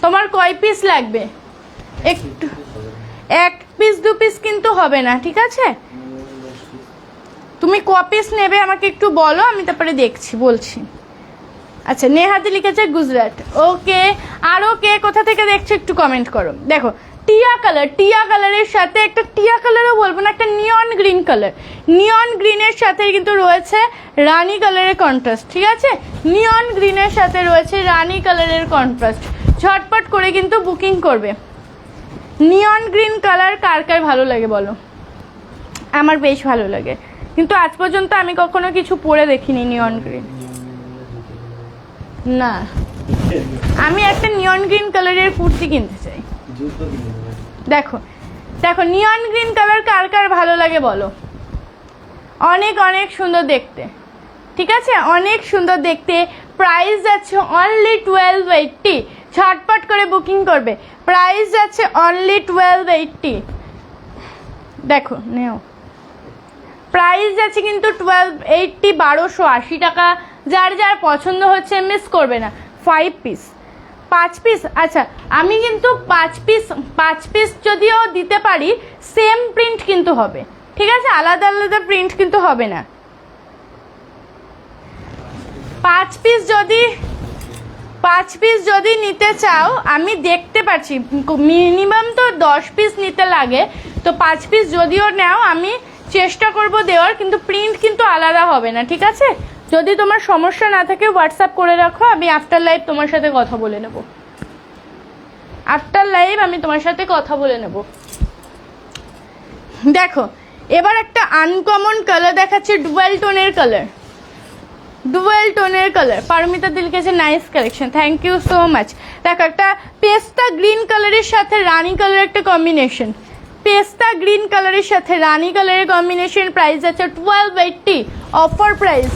Speaker 1: তোমার কয় পিস লাগবে? একটু 1 পিস 2 পিস কিন্তু হবে না, ঠিক আছে। তুমি ক পিস নেবে আমাকে একটু বলো, আমি তারপরে দেখছি বলছি। আচ্ছা, নেহাতি লিখেছে গুজরাট, ওকে। আরও কে কোথা থেকে দেখছো একটু কমেন্ট করো। দেখো টিয়া কালার, টিয়া কালারের সাথে একটা টিয়া কালারও বলবো না, একটা নিয়ন গ্রিন কালার, নিয়ন গ্রিনের সাথে কিন্তু রয়েছে রানী কালারের কন্ট্রাস্ট, ঠিক আছে। নিয়ন গ্রিনের সাথে রয়েছে রানী কালারের কন্ট্রাস্ট, ঝটপট করে কিন্তু বুকিং করবে। নিয়ন গ্রিন কালার কার কার ভালো লাগে বলো? আমার বেশ ভালো লাগে, কিন্তু আজ পর্যন্ত আমি কখনো কিছু পরে দেখিনি নিয়ন গ্রিন। না, আমি একটা নিয়ন গ্রিন কালারের কুর্তি কিনতে চাই। দেখো দেখো নিয়ন গ্রিন কালার কার কার ভালো লাগে বলো? অনেক অনেক সুন্দর দেখতে, ঠিক আছে, অনেক সুন্দর দেখতে। প্রাইস যাচ্ছে অনলি 1280, ঝটপট করে বুকিং করবে। প্রাইস যাচ্ছে অনলি 1280। দেখো নেও, প্রাইস যাচ্ছে কিন্তু 1280, 1280 টাকা। যার যার পছন্দ হচ্ছে মিস করবে না। 5 পিস 5 পিস, আচ্ছা আমি কিন্তু 5 পিস যদিও দিতে পারি, সেম প্রিন্ট কিন্তু হবে, ঠিক আছে, আলাদা আলাদা প্রিন্ট কিন্তু হবে না। 5 পিস যদি নিতে চাও, আমি দেখতে পাচ্ছি মিনিমাম তো 10 পিস নিতে লাগে, তো 5 পিস যদিও নাও আমি চেষ্টা করব দেওয়ার, কিন্তু প্রিন্ট কিন্তু আলাদা হবে না, ঠিক আছে। যদি তোমার সমস্যা না থাকে হোয়াটসঅ্যাপ করে রাখো, আমি আফটার লাইভ তোমার সাথে কথা বলে নেব। আফটার লাইভ আমি তোমার সাথে কথা বলে নেব। দেখো এবার একটা আনকমন কালার দেখাচ্ছে, ডুয়েল টোনের কালার, ডুয়েল টোনের কালার। পারমিতা দিল কেছে nice collection, thank you so much. দেখো একটা পেস্তা গ্রিন কালারের সাথে রানী কালার একটা কম্বিনেশন, পেস্তা গ্রিন কালারের সাথে রানী কালারের কম্বিনেশন। প্রাইস আছে 1280, অফার প্রাইস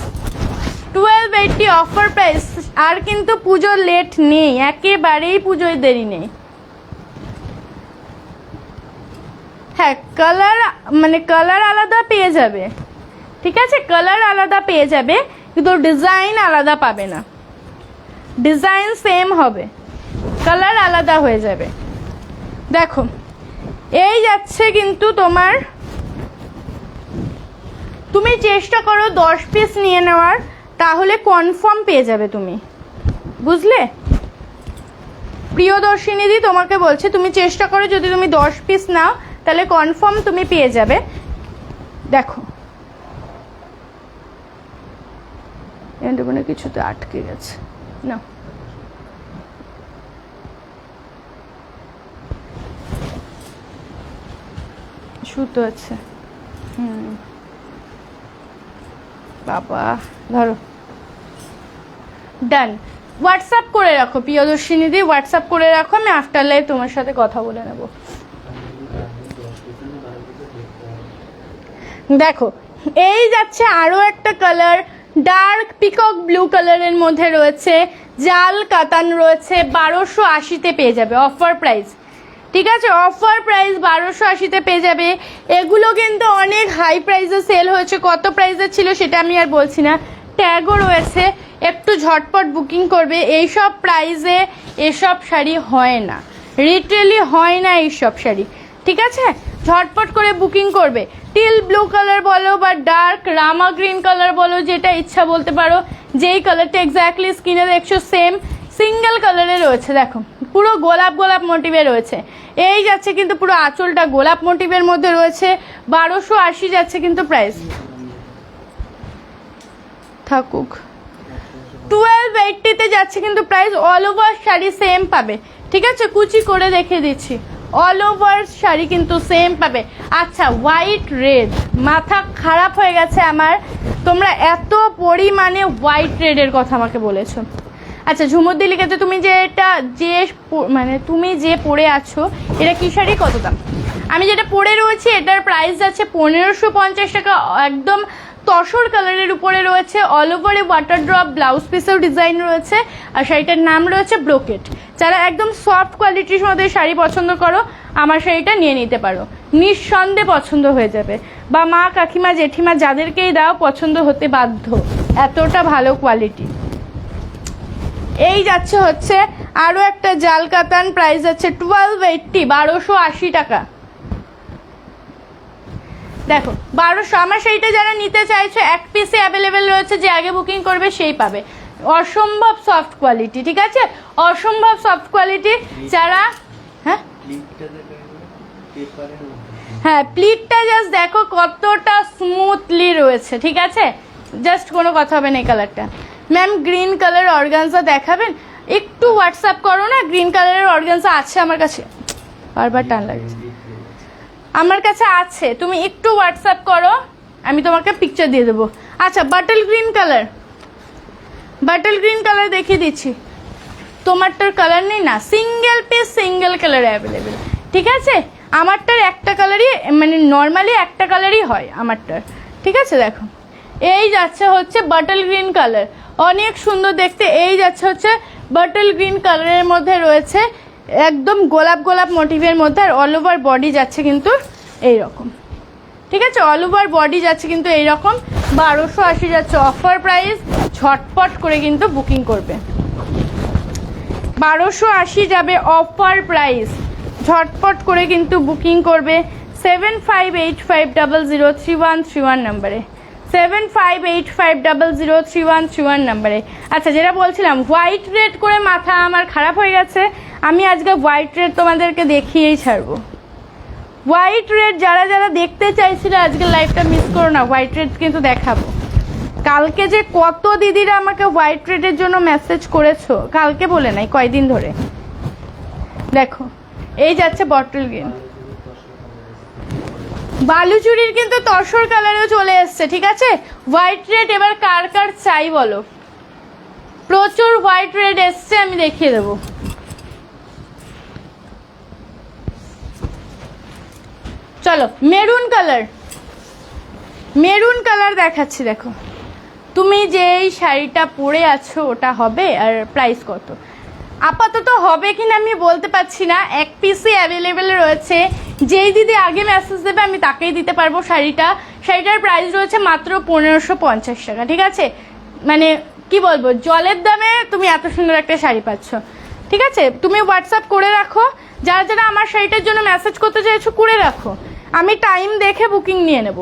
Speaker 1: 1280, অফার প্রাইস। আর কিন্তু পুজোর লেট নেই, একেবারেই পুজোয় দেরি নেই। হ্যাঁ কালার মানে কালার আলাদা পেয়ে যাবে, ঠিক আছে, কালার আলাদা পেয়ে যাবে, কিন্তু ডিজাইন আলাদা পাবে না। ডিজাইন সেম হবে, কালার আলাদা হয়ে যাবে। দেখো এই যাচ্ছে কিন্তু তোমার, তুমি চেষ্টা করো 10 পিস নিয়ে নেওয়ার, তাহলে কনফার্ম পেয়ে যাবে তুমি, বুঝলে। প্রিয়দর্শিনী দি তোমাকে বলছে তুমি চেষ্টা করো, যদি তুমি 10 পিস নাও তাহলে কনফার্ম তুমি পেয়ে যাবে। দেখো এখানে কিছুতে আটকে গেছে না, সুতো আছে, বাবা ধরো, ডান। হোয়াটসঅ্যাপ করে রাখো প্রিয়দর্শিনী দি, হোয়াটসঅ্যাপ করে রাখো, আমি আফটার লাইভ তোমার সাথে কথা বলে নেব। দেখো এই যাচ্ছে আরো একটা কালার, ডার্ক পিকক ব্লু কালারের মধ্যে রয়েছে, জাল কাতান রয়েছে, 1280-তে পেয়ে যাবে, অফার প্রাইস, ঠিক আছে, অফার প্রাইস 1280-তে পেয়ে যাবে। এগুলো কিন্তু অনেক হাই প্রাইসে সেল হয়েছে, কত প্রাইসে ছিল সেটা আমি আর বলছি না, ট্যাগও রয়েছে, একটু ঝটপট বুকিং করবে। এইসব প্রাইসে এসব শাড়ি হয় না, রিটেলি হয় না এইসব শাড়ি, ঠিক আছে, ঝটপট করে বুকিং করবে। টিল ব্লু কালার বলো বা ডার্ক রামা গ্রিন কালার বলো, যেটা ইচ্ছা বলতে পারো, যেই কালারটা এক্স্যাক্টলি স্কিনে দেখছো সেম সিঙ্গেল কালারে রয়েছে। দেখো পুরো গোলাপ গোলাপ মোটিভে রয়েছে, এই যাচ্ছে কিন্তু পুরো আঁচলটা গোলাপ মোটিভের মধ্যে রয়েছে, 1280 যাচ্ছে কিন্তু প্রাইস, থাকুক 1280-তে যাচ্ছে কিন্তু price. All over sari same পাবে, ঠিক আছে, কুচি করে দেখে দিচ্ছি, অল ওভার শাড়ি কিন্তু সেম পাবে। আচ্ছা হোয়াইট রেড, মাথা খারাপ হয়ে গেছে আমার, তো তোমরা এত পরিমাণে হোয়াইট রেডের কথা আমাকে বলেছো। আচ্ছা ঝুমুর দিল্লিকে তুমি তুমি যে পরে আছো এটা কি শাড়ি, কত দাম? আমি যেটা পরে রয়েছি এটার প্রাইস আছে 1550 টাকা। একদম তসর কালারের উপরে রয়েছে, অল ওভারে ওয়াটার ড্রপ, ব্লাউজ পিসেও ডিজাইন রয়েছে, আর শাড়িটার নাম রয়েছে ব্রোকেট। যারা একদম সফট কোয়ালিটির মধ্যে শাড়ি পছন্দ করো আমার শাড়িটা নিয়ে নিতে পারো, নিঃসন্দেহে পছন্দ হয়ে যাবে। বা মা কাকিমা জেঠিমা যাদেরকেই দাও পছন্দ হতে বাধ্য, এতটা ভালো কোয়ালিটি। এই যাচ্ছে হচ্ছে আরও একটা জাল কাতান, প্রাইস আছে 1280, 1280 টাকা। দেখো 1200। আমার সেইটা যারা নিতে চাইছো এক পিসে অ্যাভেলেবেল রয়েছে, যে আগে বুকিং করবে সেই পাবে। অসম্ভব সফট কোয়ালিটি, ঠিক আছে, অসম্ভব সফট কোয়ালিটি। যারা হ্যাঁ প্লিটটা জাস্ট দেখো কতটা স্মুথলি রয়েছে, ঠিক আছে, জাস্ট কোনো কথা হবে না। এই কালারটা ম্যাম গ্রিন কালার অর্গানজা দেখাবেন? একটু হোয়াটসঅ্যাপ করো না। গ্রিন কালারের অর্গানজা আছে আমার কাছে, বারবার টান লাগছে, আমার কাছে আছে, তুমি একটু হোয়াটসঅ্যাপ করো আমি তোমাকে পিকচার দিয়ে দেবো। আচ্ছা বাটল গ্রিন কালার দেখিয়ে দিচ্ছি। তোমারটার কালার নেই না, single piece single colour available, ঠিক আছে। আমারটার একটা কালারই, মানে নর্মালি একটা কালারই হয় আমারটার, ঠিক আছে। দেখো এই যাচ্ছে হচ্ছে বাটল গ্রিন কালার, অনেক সুন্দর দেখতে। এই যাচ্ছে হচ্ছে বাটল গ্রিন কালারের মধ্যে রয়েছে একদম গোলাপ গোলাপ মোটিভের মধ্যে, আর অল ওভার বডি যাচ্ছে কিন্তু এইরকম, ঠিক আছে, অল ওভার বডি যাচ্ছে কিন্তু এইরকম। 1280 যাচ্ছে অফার প্রাইস, ঝটপট করে কিন্তু বুকিং করবে। 1280 যাবে অফার প্রাইস, ঝটপট করে কিন্তু বুকিং করবে। 7585003131 নাম্বারে, 7585003131 নাম্বারে। আচ্ছা যেটা বলছিলাম হোয়াইট রেড করে মাথা আমার খারাপ হয়ে গেছে, আমি আজকে হোয়াইট রেড তোমাদেরকে দেখিয়েই ছাড়বো। হোয়াইট রেড যারা যারা দেখতে চাইছিলে আজকে লাইভটা মিস করো না, হোয়াইট রেড কিন্তু দেখাবো। কালকে যে কত দিদিরা আমাকে হোয়াইট রেডের জন্য মেসেজ করেছো, কালকে বলে নাই কয়দিন ধরে। দেখো এই যাচ্ছে বটল গ্রিন, বালুচুরির কিন্তু তসর কালারেও চলে এসছে, ঠিক আছে। হোয়াইট রেড এবার কার কার চাই বলো, প্রচুর হোয়াইট রেড এসছে, আমি দেখিয়ে দেবো। চলো মেরুন কালার দেখাচ্ছি। দেখো তুমি যে এই শাড়িটা পরে আছো ওটা হবে, আর প্রাইস কত আপাতত হবে কিনা আমি বলতে পারছি না, এক পিসই অ্যাভেলেবেল রয়েছে। যেই দিদি আগে মেসেজ দেবে আমি তাকেই দিতে পারবো শাড়িটার প্রাইস রয়েছে মাত্র 1550 টাকা, ঠিক আছে। মানে কি বলবো, জলের দামে তুমি এত সুন্দর একটা শাড়ি পাচ্ছ, ঠিক আছে। তুমি হোয়াটসঅ্যাপ করে রাখো, যারা যারা আমার শাড়িটার জন্য মেসেজ করতে চাইছো করে রাখো, আমি টাইম দেখে বুকিং নিয়ে নেব,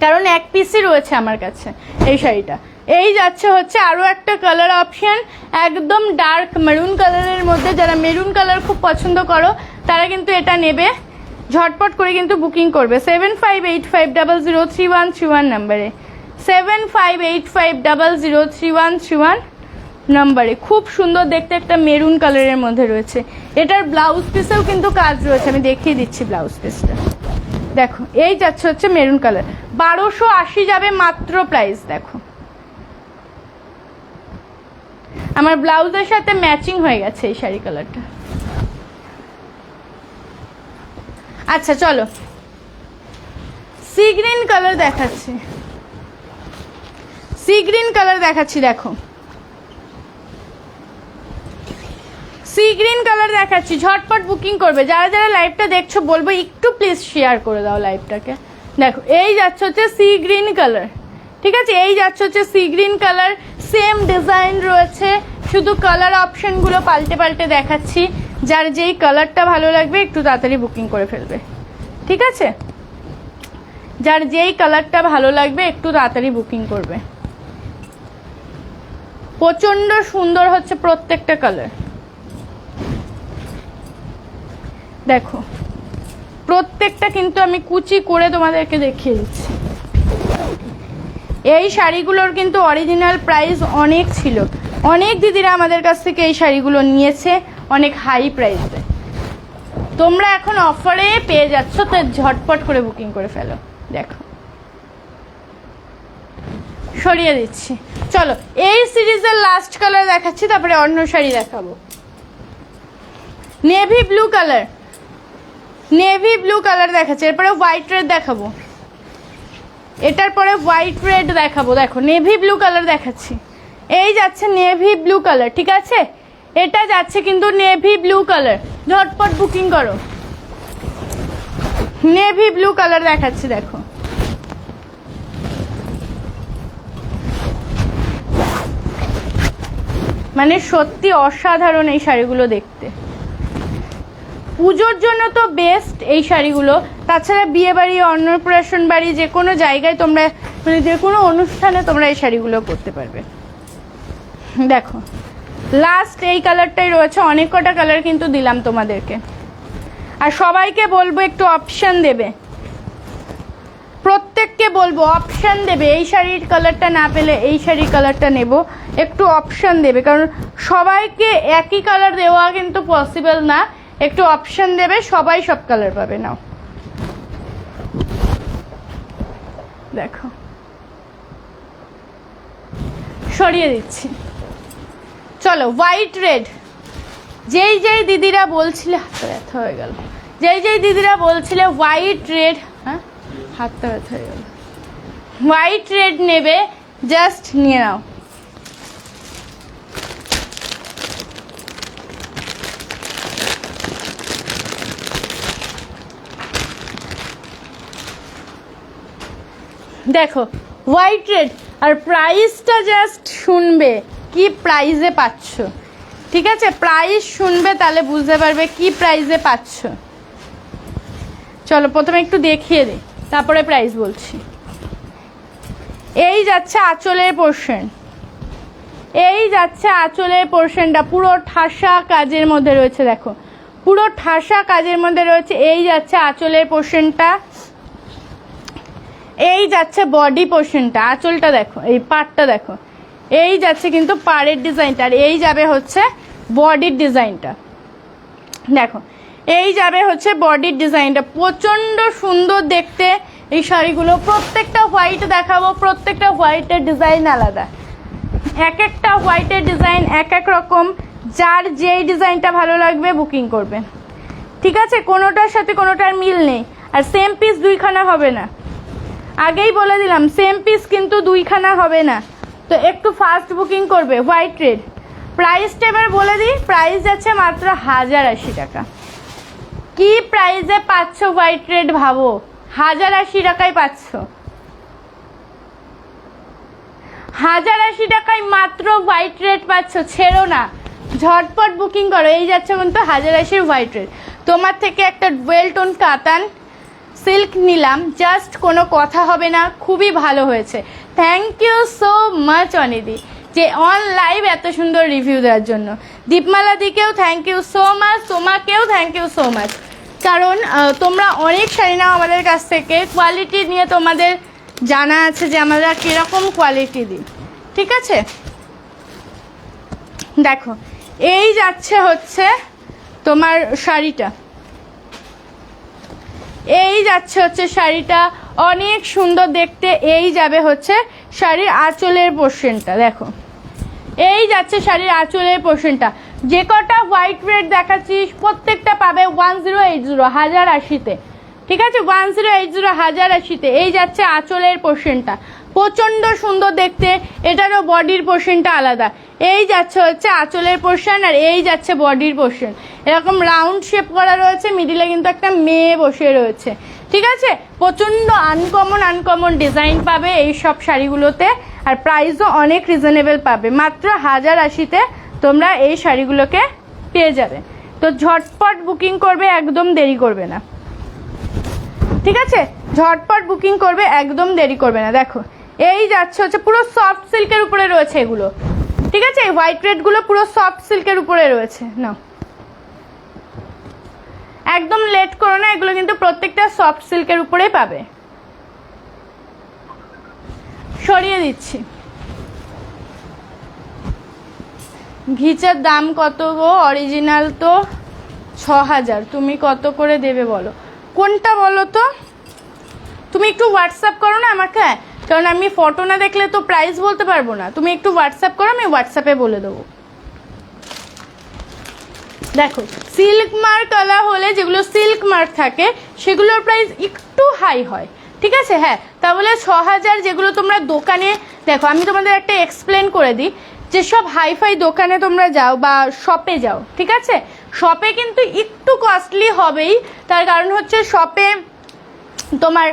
Speaker 1: কারণ এক পিসই রয়েছে আমার কাছে এই শাড়িটা। এই যাচ্ছে হচ্ছে আরও একটা কালার অপশন, একদম ডার্ক মেরুন কালারের মধ্যে। যারা মেরুন কালার খুব পছন্দ করো তারা কিন্তু এটা নেবে, ঝটপট করে কিন্তু বুকিং করবে। 7585003131 নাম্বারে, 7585003131 নাম্বারে। খুব সুন্দর দেখতে একটা মেরুন কালারের মধ্যে রয়েছে, এটার ব্লাউজ পিসেও কিন্তু কাজ রয়েছে, আমি দেখিয়ে দিচ্ছি ব্লাউজ পিসটা। দেখো এই যাচ্ছে হচ্ছে মেরুন কালার, 1280 যাবে মাত্র প্রাইস। দেখো আমার ব্লাউজের সাথে ম্যাচিং হয়ে গেছে এই শাড়ি কালারটা। আচ্ছা চলো সি গ্রিন কালার দেখাচ্ছি, দেখো সি গ্রিন কালার দেখাচ্ছি, ঝটপট বুকিং করবে। যারা যারা লাইভটা দেখছো বলবো একটু প্লিজ শেয়ার করে দাও লাইভটাকে। দেখো এই যাচ্ছে হচ্ছে সি গ্রিন কালার, ঠিক আছে। এই যাচ্ছে হচ্ছে sea green colour, same design রয়েছে, শুধু কালার অপশনগুলো পাল্টে পাল্টে দেখাচ্ছি। যার যেই কালারটা ভালো লাগবে একটু তাড়াতাড়ি বুকিং করে ফেলবে, ঠিক আছে। যার যেই কালারটা ভালো লাগবে একটু তাড়াতাড়ি বুকিং করবে। প্রচন্ড সুন্দর হচ্ছে প্রত্যেকটা কালার। দেখো প্রত্যেকটা কিন্তু আমি কুচি করে তোমাদেরকে দেখিয়ে দিচ্ছি। এই শাড়িগুলোর কিন্তু অরিজিনাল প্রাইস অনেক ছিল, অনেক দিদিরা আমাদের কাছ থেকে এই শাড়িগুলো নিয়েছে অনেক হাই প্রাইসে। তোমরা এখন অফারে পেয়ে যাচ্ছ, তো ঝটপট করে বুকিং করে ফেলো। দেখো সরিয়ে দিচ্ছি। চলো এই সিরিজের লাস্ট কালার দেখাচ্ছি, তারপরে অন্য শাড়ি দেখাবো। Navy blue colour, navy blue colour দেখাচ্ছি, এরপরে হোয়াইট রেড দেখাবো, এটার পরে হোয়াইট রেড দেখাবো। দেখো নেভি ব্লু কালার দেখাচ্ছি, এই যাচ্ছে নেভি ব্লু কালার, ঠিক আছে? এটা যাচ্ছে কিন্তু নেভি ব্লু কালার, ঝটপট বুকিং করো। নেভি ব্লু কালার দেখাচ্ছি, দেখো মানে সত্যি অসাধারণ এই শাড়িগুলো দেখতে। পুজোর জন্য তো বেস্ট এই শাড়িগুলো, তাছাড়া বিয়ে বাড়ি, অন্নপ্রাশন বাড়ি, যে কোনো জায়গায় তোমরা মানে যে কোনো অনুষ্ঠানে তোমরা এই শাড়িগুলো করতে পারবে। দেখো লাস্ট এই কালারটাই রয়েছে, অনেক কটা কালার কিন্তু দিলাম তোমাদেরকে। আর সবাইকে বলবো একটু অপশান দেবে, প্রত্যেককে বলবো অপশান দেবে, এই শাড়ির কালারটা না পেলে এই শাড়ির কালারটা নেব, একটু অপশান দেবে, কারণ সবাইকে একই কালার দেওয়া কিন্তু পসিবল না, একটু অপশান দেবে, সবাই সব কালার পাবে। নাও দেখো সরিয়ে দিচ্ছি। চলো হোয়াইট রেড, যেই যেই দিদিরা বলছিলে, হাতটা ব্যথা হয়ে গেল, যেই যেই দিদিরা বলছিলে হোয়াইট রেড, হ্যাঁ হাতটা ব্যথা হয়ে গেল, হোয়াইট রেড নেবে জাস্ট নিয়ে নাও। দেখো হোয়াইট রেড, আর প্রাইসটা জাস্ট শুনবে কি প্রাইসে পাচ্ছ, ঠিক আছে? প্রাইস শুনবে তাহলে বুঝতে পারবে কি প্রাইসে পাচ্ছ। চলো প্রথমে একটু দেখিয়ে দিই, তারপরে প্রাইস বলছি। এই যাচ্ছে আঁচলের পোর্শন, এই যাচ্ছে আঁচলের পোর্শনটা, পুরো ঠাসা কাজের মধ্যে রয়েছে। দেখো পুরো ঠাসা কাজের মধ্যে রয়েছে, এই যাচ্ছে আঁচলের পোর্শনটা, এই যাচ্ছে বডি পোর্শনটা, আঁচলটা দেখো, এই পাড়টা দেখো, এই যাচ্ছে কিন্তু পাড়ের ডিজাইনটা, আর এই যাবে হচ্ছে বডির ডিজাইনটা। দেখো এই যাবে হচ্ছে বডির ডিজাইনটা, প্রচণ্ড সুন্দর দেখতে এই শাড়িগুলো। প্রত্যেকটা হোয়াইট দেখাবো, প্রত্যেকটা হোয়াইটের ডিজাইন আলাদা, এক একটা হোয়াইটের ডিজাইন এক এক রকম, যার যেই ডিজাইনটা ভালো লাগবে বুকিং করবে, ঠিক আছে? কোনোটার সাথে কোনোটার মিল নেই, আর সেম পিস দুইখানা হবে না, আগেই বলে দিলাম, সেম পিস কিন্তু দুইখানা হবে না, তো একটু ফাস্ট বুকিং করবে। হোয়াইট রেড প্রাইসটা এবার বলে দিই, প্রাইস যাচ্ছে মাত্র 1080 টাকা। কি প্রাইসে পাচ্ছ হোয়াইট রেড ভাবো, 1080 টাকায় পাচ্ছ, 1080 টাকায় মাত্র হোয়াইট রেড পাচ্ছ, ছেড়ো না, ঝটপট বুকিং করো। এই যাচ্ছে কিন্তু 1080 হোয়াইট রেড। তোমার থেকে একটা ডুয়েল টোন কাতান সিল্ক নিলাম, জাস্ট কোনো কথা হবে না, খুবই ভালো হয়েছে। থ্যাংক ইউ সো মাচ অনিদি, যে অন লাইভ এত সুন্দর রিভিউ দেওয়ার জন্য। দীপমালা দিকেও থ্যাংক ইউ সো মাচ, তোমাকেও থ্যাংক ইউ সো মাচ, কারণ তোমরা অনেক শাড়ি নাও আমাদের কাছ থেকে, কোয়ালিটি নিয়ে তোমাদের জানা আছে যে আমরা কীরকম কোয়ালিটি দিই, ঠিক আছে? দেখো এই যাচ্ছে হচ্ছে তোমার শাড়িটা, এই যাচ্ছে হচ্ছে শাড়িটা, অনেক সুন্দর দেখতে। এই যাবে হচ্ছে শাড়ির আঁচলের পোর্শনটা, দেখো এই যাচ্ছে শাড়ির আঁচলের পোর্শনটা। যে কটা হোয়াইট রেড দেখাচ্ছি প্রত্যেকটা পাবে 1080, 1080-তে, ঠিক আছে? 1080, 1080-তে। এই যাচ্ছে আঁচলের পোর্শনটা, প্রচণ্ড সুন্দর দেখতে, এটারও বডির পোর্শনটা আলাদা। এই যাচ্ছে হচ্ছে আঁচলের পোর্শন, আর এই যাচ্ছে বডির পোর্শন, এরকম রাউন্ড শেপ করা রয়েছে, মিডিলে কিন্তু একটা মেয়ে বসে রয়েছে, ঠিক আছে? প্রচণ্ড আনকমন ডিজাইন পাবে এই সব শাড়িগুলোতে, আর প্রাইসও অনেক রিজনেবল পাবে, মাত্র 1080-তে তোমরা এই শাড়িগুলোকে পেয়ে যাবে। তো ঝটপট বুকিং করবে, একদম দেরি করবে না, ঠিক আছে? ঝটপট বুকিং করবে, একদম দেরি করবে না। দেখো এই যাচ্ছে হচ্ছে পুরো সফট সিল্কের উপরে রয়েছে এগুলো, ঠিক আছে? হোয়াইট রেডগুলো পুরো সফট সিল্কের উপরে রয়েছে। না একদম লেট করো না, এগুলো কিন্তু প্রত্যেকটা সফট সিল্কের উপরেই পাবে। সরিয়ে দিচ্ছি। ঘিচার দাম কত গো? অরিজিনাল তো 6000, তুমি কত করে দেবে বলো? কোনটা বলো তো? তুমি একটু হোয়াটসঅ্যাপ করো না আমাকে, কারণ আমি ফটো না দেখলে তো প্রাইস বলতে পারবো না। তুমি একটু হোয়াটসঅ্যাপ করো, আমি হোয়াটসঅ্যাপে বলে দেবো। দেখো সিল্ক মার্ক কালার হলে, যেগুলো সিল্ক মার্ক থাকে সেগুলোর প্রাইস একটু হাই হয়, ঠিক আছে। হ্যাঁ, তাহলে 6000 যেগুলো তোমরা দোকানে দেখো, আমি তোমাদের একটা এক্সপ্লেন করে দিই। যেসব হাইফাই দোকানে তোমরা যাও বা শপে যাও, ঠিক আছে, শপে কিন্তু একটু কস্টলি হবেই। তার কারণ হচ্ছে শপে তোমার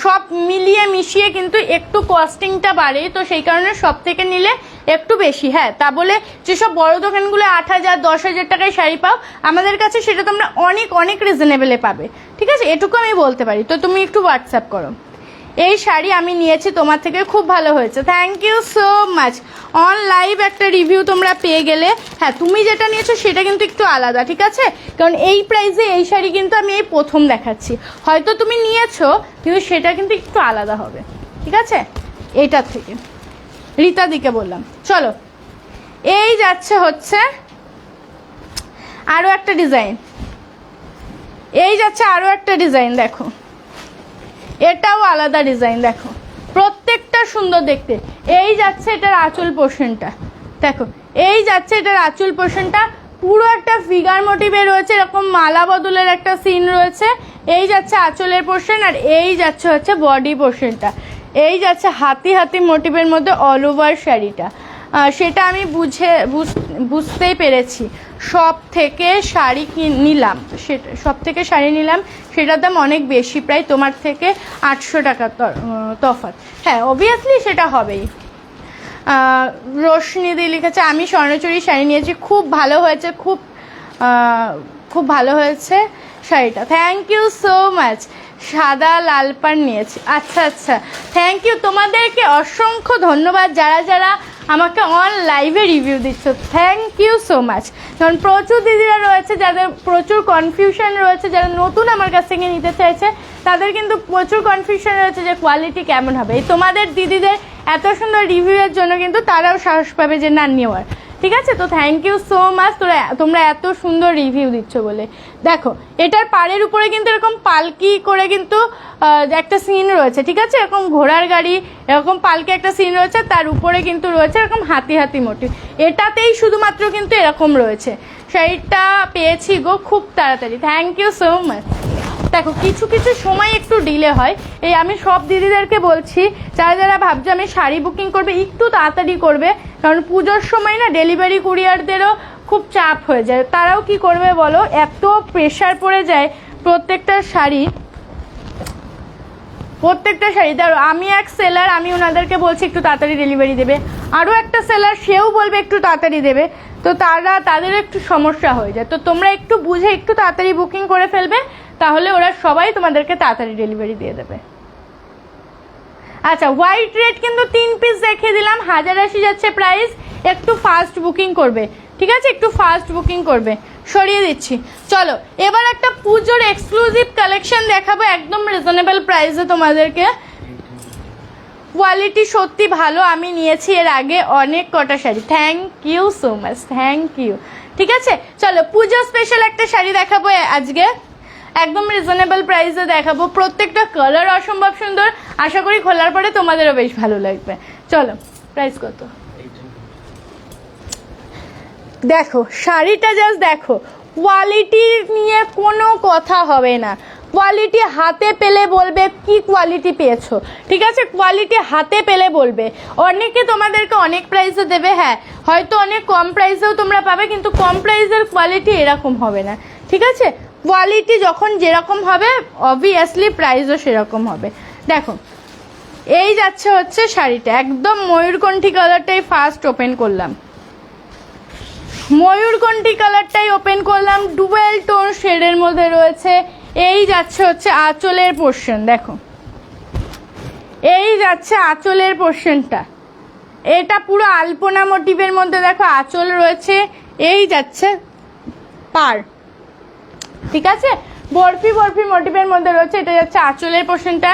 Speaker 1: সব মিলিয়ে মিশিয়ে কিন্তু একটু কস্টিংটা বাড়ে, তো সেই কারণে সব থেকে নিলে একটু বেশি। হ্যাঁ, তা বলে যেসব বড় দোকানগুলো 8000 10,000 টাকায় শাড়ি পাও, আমাদের কাছে সেটা তোমরা অনেক অনেক রিজনেবলে পাবে, ঠিক আছে, এটুকু আমি বলতে পারি। তো তুমি একটু হোয়াটসঅ্যাপ করো। এই শাড়ি আমি নিয়েছি তোমার থেকে, খুব ভালো হয়েছে, thank you so much. On live একটা রিভিউ তোমরা পেয়ে গেলে। হ্যাঁ, তুমি যেটা নিয়েছো সেটা কিন্তু একটু আলাদা, ঠিক আছে, কারণ এই প্রাইসে এই শাড়ি কিন্তু আমি এই প্রথম দেখাচ্ছি। হয়তো তুমি নিয়েছো কিন্তু সেটা কিন্তু একটু আলাদা হবে, ঠিক আছে, এইটার থেকে। রীতা দিকে বললাম। চলো, এই যাচ্ছে হচ্ছে আরও একটা ডিজাইন, এই যাচ্ছে আরও একটা ডিজাইন। দেখো এটাও আলাদা ডিজাইন, দেখো প্রত্যেকটা সুন্দর দেখতে। এই যাচ্ছে এটার আঁচল পোর্শনটা, দেখো এই যাচ্ছে এটার আঁচল পোর্শনটা, পুরো একটা ফিগার মোটিভে রয়েছে, এরকম মালা বদলের একটা সিন রয়েছে। এই যাচ্ছে আঁচলের পোর্শন, আর এই যাচ্ছে হচ্ছে বডি পোর্শনটা। এই যাচ্ছে হাতি হাতি মোটিভের মধ্যে অল ওভার শাড়িটা। সেটা আমি বুঝতেই পেরেছি। সব থেকে শাড়ি নিলাম, সেটা সব থেকে শাড়ি নিলাম, সেটার দাম অনেক বেশি, প্রায় তোমার থেকে 800 টাকা তফাৎ। হ্যাঁ, অবভিয়াসলি সেটা হবেই। রোশনি দি লিখেছে, আমি স্বর্ণচুরি শাড়ি নিয়েছি, খুব ভালো হয়েছে, খুব ভালো হয়েছে শাড়িটা, থ্যাংক ইউ সো মাচ। সাদা লাল পাড় নিয়েছি, আচ্ছা আচ্ছা, থ্যাংক ইউ, তোমাদেরকে অসংখ্য ধন্যবাদ যারা যারা আমাকে অন লাইভে রিভিউ দিচ্ছ, থ্যাংক ইউ সো মাচ। কারণ প্রচুর দিদিরা রয়েছে যাদের প্রচুর কনফিউশন রয়েছে, যারা নতুন আমার কাছ থেকে নিতে চাইছে তাদের কিন্তু প্রচুর কনফিউশন রয়েছে যে কোয়ালিটি কেমন হবে। এই তোমাদের দিদিদের এত সুন্দর রিভিউয়ের জন্য কিন্তু তারাও সাহস পাবে যে না নেওয়ার, ঠিক আছে। তো থ্যাংক ইউ সো মাচ, তোমরা এত সুন্দর রিভিউ দিচ্ছ বলে। দেখো এটার পাড়ের উপরে কিন্তু এরকম পালকি করে কিন্তু একটা সিন রয়েছে, ঠিক আছে, এরকম ঘোড়ার গাড়ি এরকম পালকি একটা সিন রয়েছে, তার উপরে কিন্তু রয়েছে এরকম হাতি হাতি মোটিভ। এটাতেই শুধুমাত্র কিন্তু এরকম রয়েছে। শাড়িটা পেয়েছি গো খুব তাড়াতাড়ি, থ্যাংক ইউ সো মাচ। দেখো কিছু কিছু সময় একটু ডিলে হয়, এই আমি সব দিদিদেরকে বলছি যারা যারা ভাবছে আমি শাড়ি বুকিং করবে একটু তাড়াতাড়ি করবে, কারণ পুজোর সময় না ডেলিভারি কুরিয়ারদেরও খুব চাপ হয়ে যায়। তারাও কি করবে বলো, এত প্রেশার পড়ে যায় প্রত্যেকটা শাড়ি। ধরো আমি এক সেলার, আমি ওনাদেরকে বলছি একটু তাড়াতাড়ি ডেলিভারি দেবে, আরও একটা সেলার সেও বলবে একটু তাড়াতাড়ি দেবে, তো তাদের একটু সমস্যা হয়ে যায়। তো তোমরা একটু বুঝে একটু তাড়াতাড়ি বুকিং করে ফেলবে, তাহলে ওরা সবাই তোমাদেরকে তাড়াতাড়ি ডেলিভারি দিয়ে দেবে। আচ্ছা, হোয়াইট রেড কিন্তু 3 পিস দেখিয়ে দিলাম, 1080 যাচ্ছে প্রাইস, একটু ফাস্ট বুকিং করবে, ঠিক আছে, একটু ফাস্ট বুকিং করবে, সরিয়ে দিচ্ছি। চলো এবার একটা পুজোর এক্সক্লুসিভ কালেকশন দেখাবো একদম রিজনেবল প্রাইসে তোমাদেরকে। কোয়ালিটি সত্যি ভালো, আমি নিয়েছি এর আগে অনেক কটা sari, thank you so much, thank you, ঠিক আছে। চলো পুজো স্পেশাল একটা শাড়ি দেখাবো আজকে, একদম রিজনেবল প্রাইসে দেখাবো, প্রত্যেকটা কালার অসম্ভব সুন্দর, আশা করি খোলার পরে তোমাদেরও বেশ ভালো লাগবে। চলো প্রাইস কত দেখো, শাড়িটা জাস্ট দেখো, কোয়ালিটি নিয়ে কোনো কথা হবে না, কোয়ালিটি হাতে পেলে বলবে কি কোয়ালিটি পেয়েছো, ঠিক আছে, কোয়ালিটি হাতে পেলে বলবে। অনেকে তোমাদেরকে অনেক প্রাইসে দেবে, হ্যাঁ হয়তো অনেক কম প্রাইসেও তোমরা পাবে, কিন্তু কম প্রাইসের কোয়ালিটি এরকম হবে না, ঠিক আছে। কোয়ালিটি যখন যেরকম হবে অবভিয়াসলি প্রাইসও সেরকম হবে। দেখো এই যাচ্ছে হচ্ছে শাড়িটা, একদম ময়ূরকণ্ঠী কালারটাই ফার্স্ট ওপেন করলাম, ময়ূরকণ্ঠী কালারটাই ওপেন করলাম, ডুয়েল টোন শেডের মধ্যে রয়েছে। এই যাচ্ছে হচ্ছে আঁচলের পোর্শন, দেখো এই যাচ্ছে আঁচলের পোর্শনটা, এটা পুরো আলপনা মোটিভের মধ্যে দেখো আঁচল রয়েছে, এই যাচ্ছে পাড়, ঠিক আছে, বরফি বরফি মোটিভের মধ্যে রয়েছে, এটা যাচ্ছে আঁচলের পোর্শনটা,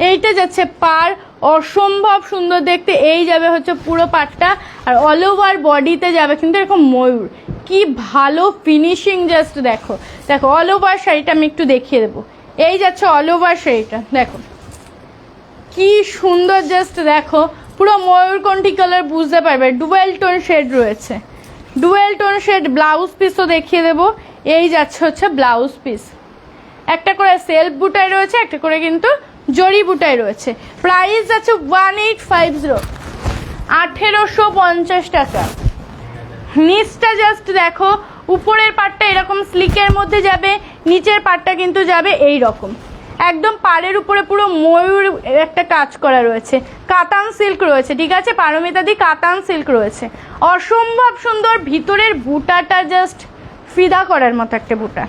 Speaker 1: এইটা যাচ্ছে পাড়, অসম্ভব সুন্দর দেখতে। এই যাবে হচ্ছে পুরো পাটটা, আর অল ওভার বডিতে যাবে কিন্তু এরকম ময়ূর, কি ভালো ফিনিশিং, জাস্ট দেখো দেখো অল ওভার শাড়িটা আমি একটু দেখিয়ে দেবো। এই যাচ্ছে অল ওভার শাড়িটা, দেখো কি সুন্দর, জাস্ট দেখো পুরো ময়ূরকণ্ঠী কালার, বুঝতে পারবে ডুয়েল টোন শেড রয়েছে। Dual tone shade. ব্লাউজ পিসও দেখিয়ে দেবো। এই যাচ্ছে হচ্ছে ব্লাউজ পিস, একটা করে সেলফ বুটাই রয়েছে, একটা করে কিন্তু জরি বুটাই রয়েছে। প্রাইস আছে 1850, 1850 টাকা। নিচটা জাস্ট দেখো, উপরের পাটটা এরকম স্লিকের মধ্যে যাবে, নিচের পাটটা কিন্তু যাবে এই রকম, একদম পাড়ের উপরে পুরো ময়ূর একটা কাজ করা রয়েছে, কাতান সিল্ক রয়েছে, ঠিক আছে, পারমিতা দি কাতান সিল্ক রয়েছে, অসম্ভব সুন্দর। ভিতরের বুটাটা জাস্ট ফিদা করার মতো একটা বুটা,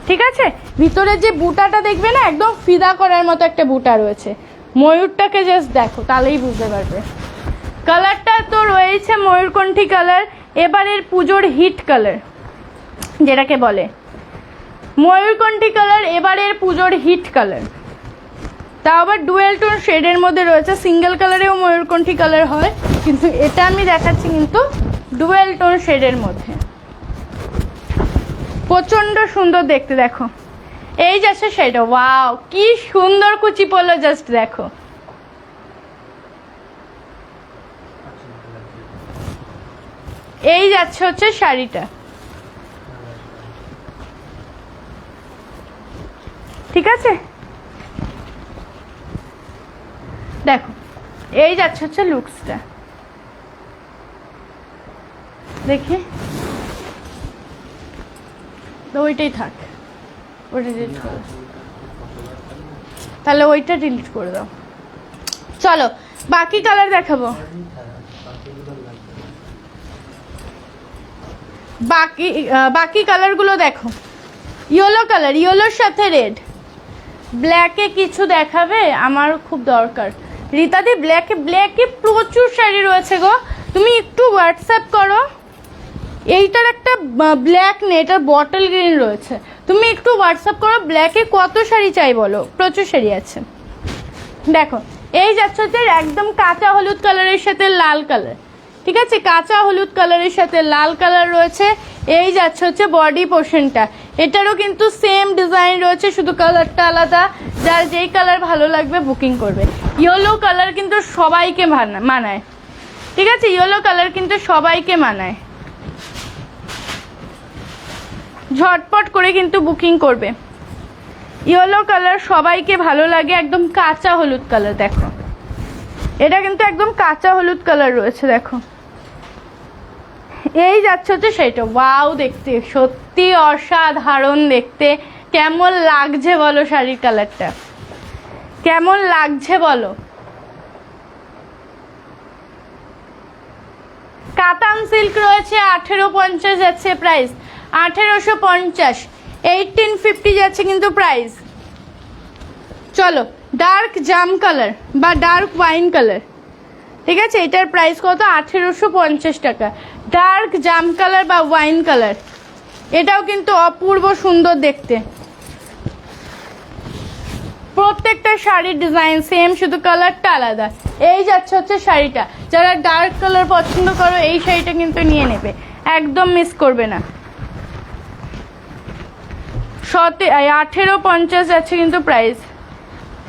Speaker 1: ঠিক আছে, ভিতরের যে বুটাটা দেখবে না, একদম ফিদা করার মতো একটা বুটা রয়েছে। ময়ূরটাকে জাস্ট দেখো, তাহলেই বুঝতে পারবে। কালারটা তো রয়েছে ময়ূরকণ্ঠী কালার, এবারের পুজোর হিট কালার যেটাকে বলে ময়ূরকণ্ঠী কালার, এবারের পুজোর হিট কালার। তা আবার ডুয়েল টোন শেডের মধ্যে রয়েছে, সিঙ্গেল কালারেও ময়ূরকণ্ঠী কালার হয়, কিন্তু এটা আমি দেখাচ্ছি কিন্তু ডুয়েল টোন শেডের মধ্যে। প্রচন্ড সুন্দর দেখতে, দেখো এই যাচ্ছে সেটা। ওয়াও, কি সুন্দর কুচি পড়লো, জাস্ট দেখো। এই যাচ্ছে হচ্ছে শাড়িটা, ঠিক আছে, দেখো এই যাচ্ছে হচ্ছে লুকসটা, দেখি তো ওইটাই থাক, ওইটা ডিলিট করে তাহলে ওইটা ডিলিট করে দাও। চলো বাকি কালার দেখাবো। বাকি কালারগুলো দেখো। ইয়েলো কালার, ইয়েলোর সাথে রেড, ব্ল্যাকে কিছু দেখাবে, আমার খুব দরকার। রীতাদি ব্ল্যাকে প্রচুর শাড়ি রয়েছে গো, তুমি একটু হোয়াটসঅ্যাপ করো। এইটার একটা ব্ল্যাক নেই, এটার বটল গ্রিন রয়েছে, তুমি একটু হোয়াটসঅ্যাপ করো। ব্ল্যাকে কত শাড়ি চাই বলো, প্রচুর শাড়ি আছে। দেখো এই যাচ্ছে হচ্ছে একদম কাঁচা হলুদ কালারের সাথে লাল কালার, ঠিক আছে, কাঁচা হলুদ কালারের সাথে লাল কালার রয়েছে। এই যাচ্ছে হচ্ছে বডি পোর্শনটা, এটারও কিন্তু সেম ডিজাইন রয়েছে, শুধু কালারটা আলাদা। যার যেই কালার ভালো লাগবে বুকিং করবে। ইয়েলো কালার কিন্তু সবাইকে মানায়, ঠিক আছে, ইয়েলো কালার কিন্তু সবাইকে মানায়। ঝটপট করে কিন্তু বুকিং করবে। ইয়েলো কালার সবাইকে ভালো লাগে, একদম কাঁচা হলুদ কালার। দেখো এটা কিন্তু একদম কাঁচা হলুদ কালার রয়েছে, দেখো এই যাচ্ছে হচ্ছে সেটা। ওয়াও, দেখতে সত্যি অসাধারণ দেখতে। কেমন লাগছে বলো শাড়ির কালারটা, কেমন লাগছে বলো। কাতান সিল্ক রয়েছে 1850 যাচ্ছে প্রাইস, 1850, 1850 যাচ্ছে কিন্তু প্রাইস। চলো ডার্ক জাম কালার বা ডার্ক ওয়াইন কালার, ঠিক আছে, এটার প্রাইস কত, 1850 টাকা। ডার্ক জাম কালার বা ওয়াইন কালার, এটাও কিন্তু অপূর্ব সুন্দর দেখতে। প্রত্যেকটা শাড়ির ডিজাইন সেম, শুধু কালারটা আলাদা। এই যাচ্ছে হচ্ছে শাড়িটা, যারা ডার্ক কালার পছন্দ করো এই শাড়িটা কিন্তু নিয়ে নেবে, একদম মিস করবে না। 1850 যাচ্ছে কিন্তু প্রাইস,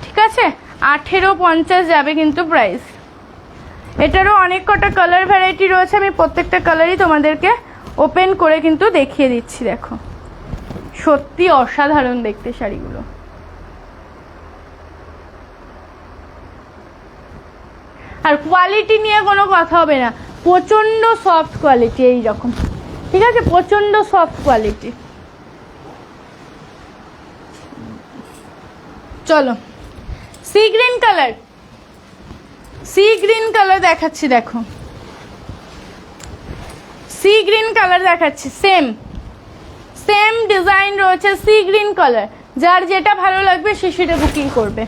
Speaker 1: ঠিক আছে, 1850 যাবে কিন্তু প্রাইস। এটারও অনেক কটা কালার ভ্যারাইটি রয়েছে, আমি প্রত্যেকটা কালারই তোমাদেরকে ওপেন করে কিন্তু দেখিয়ে দিচ্ছি। দেখো সত্যি অসাধারণ দেখতে শাড়িগুলো। আর কোয়ালিটি নিয়ে কোনো কথা হবে না, প্রচন্ড সফট কোয়ালিটি, এই রকম, ঠিক আছে, প্রচন্ড সফট কোয়ালিটি। চলো sea green colour, sea green colour দেখাচ্ছি। দেখো সি গ্রিন কালার দেখাচ্ছি, সেম সেম ডিজাইন রয়েছে, সি গ্রিন কালার। যার যেটা ভালো লাগবে সে সেটা বুকিং করবে,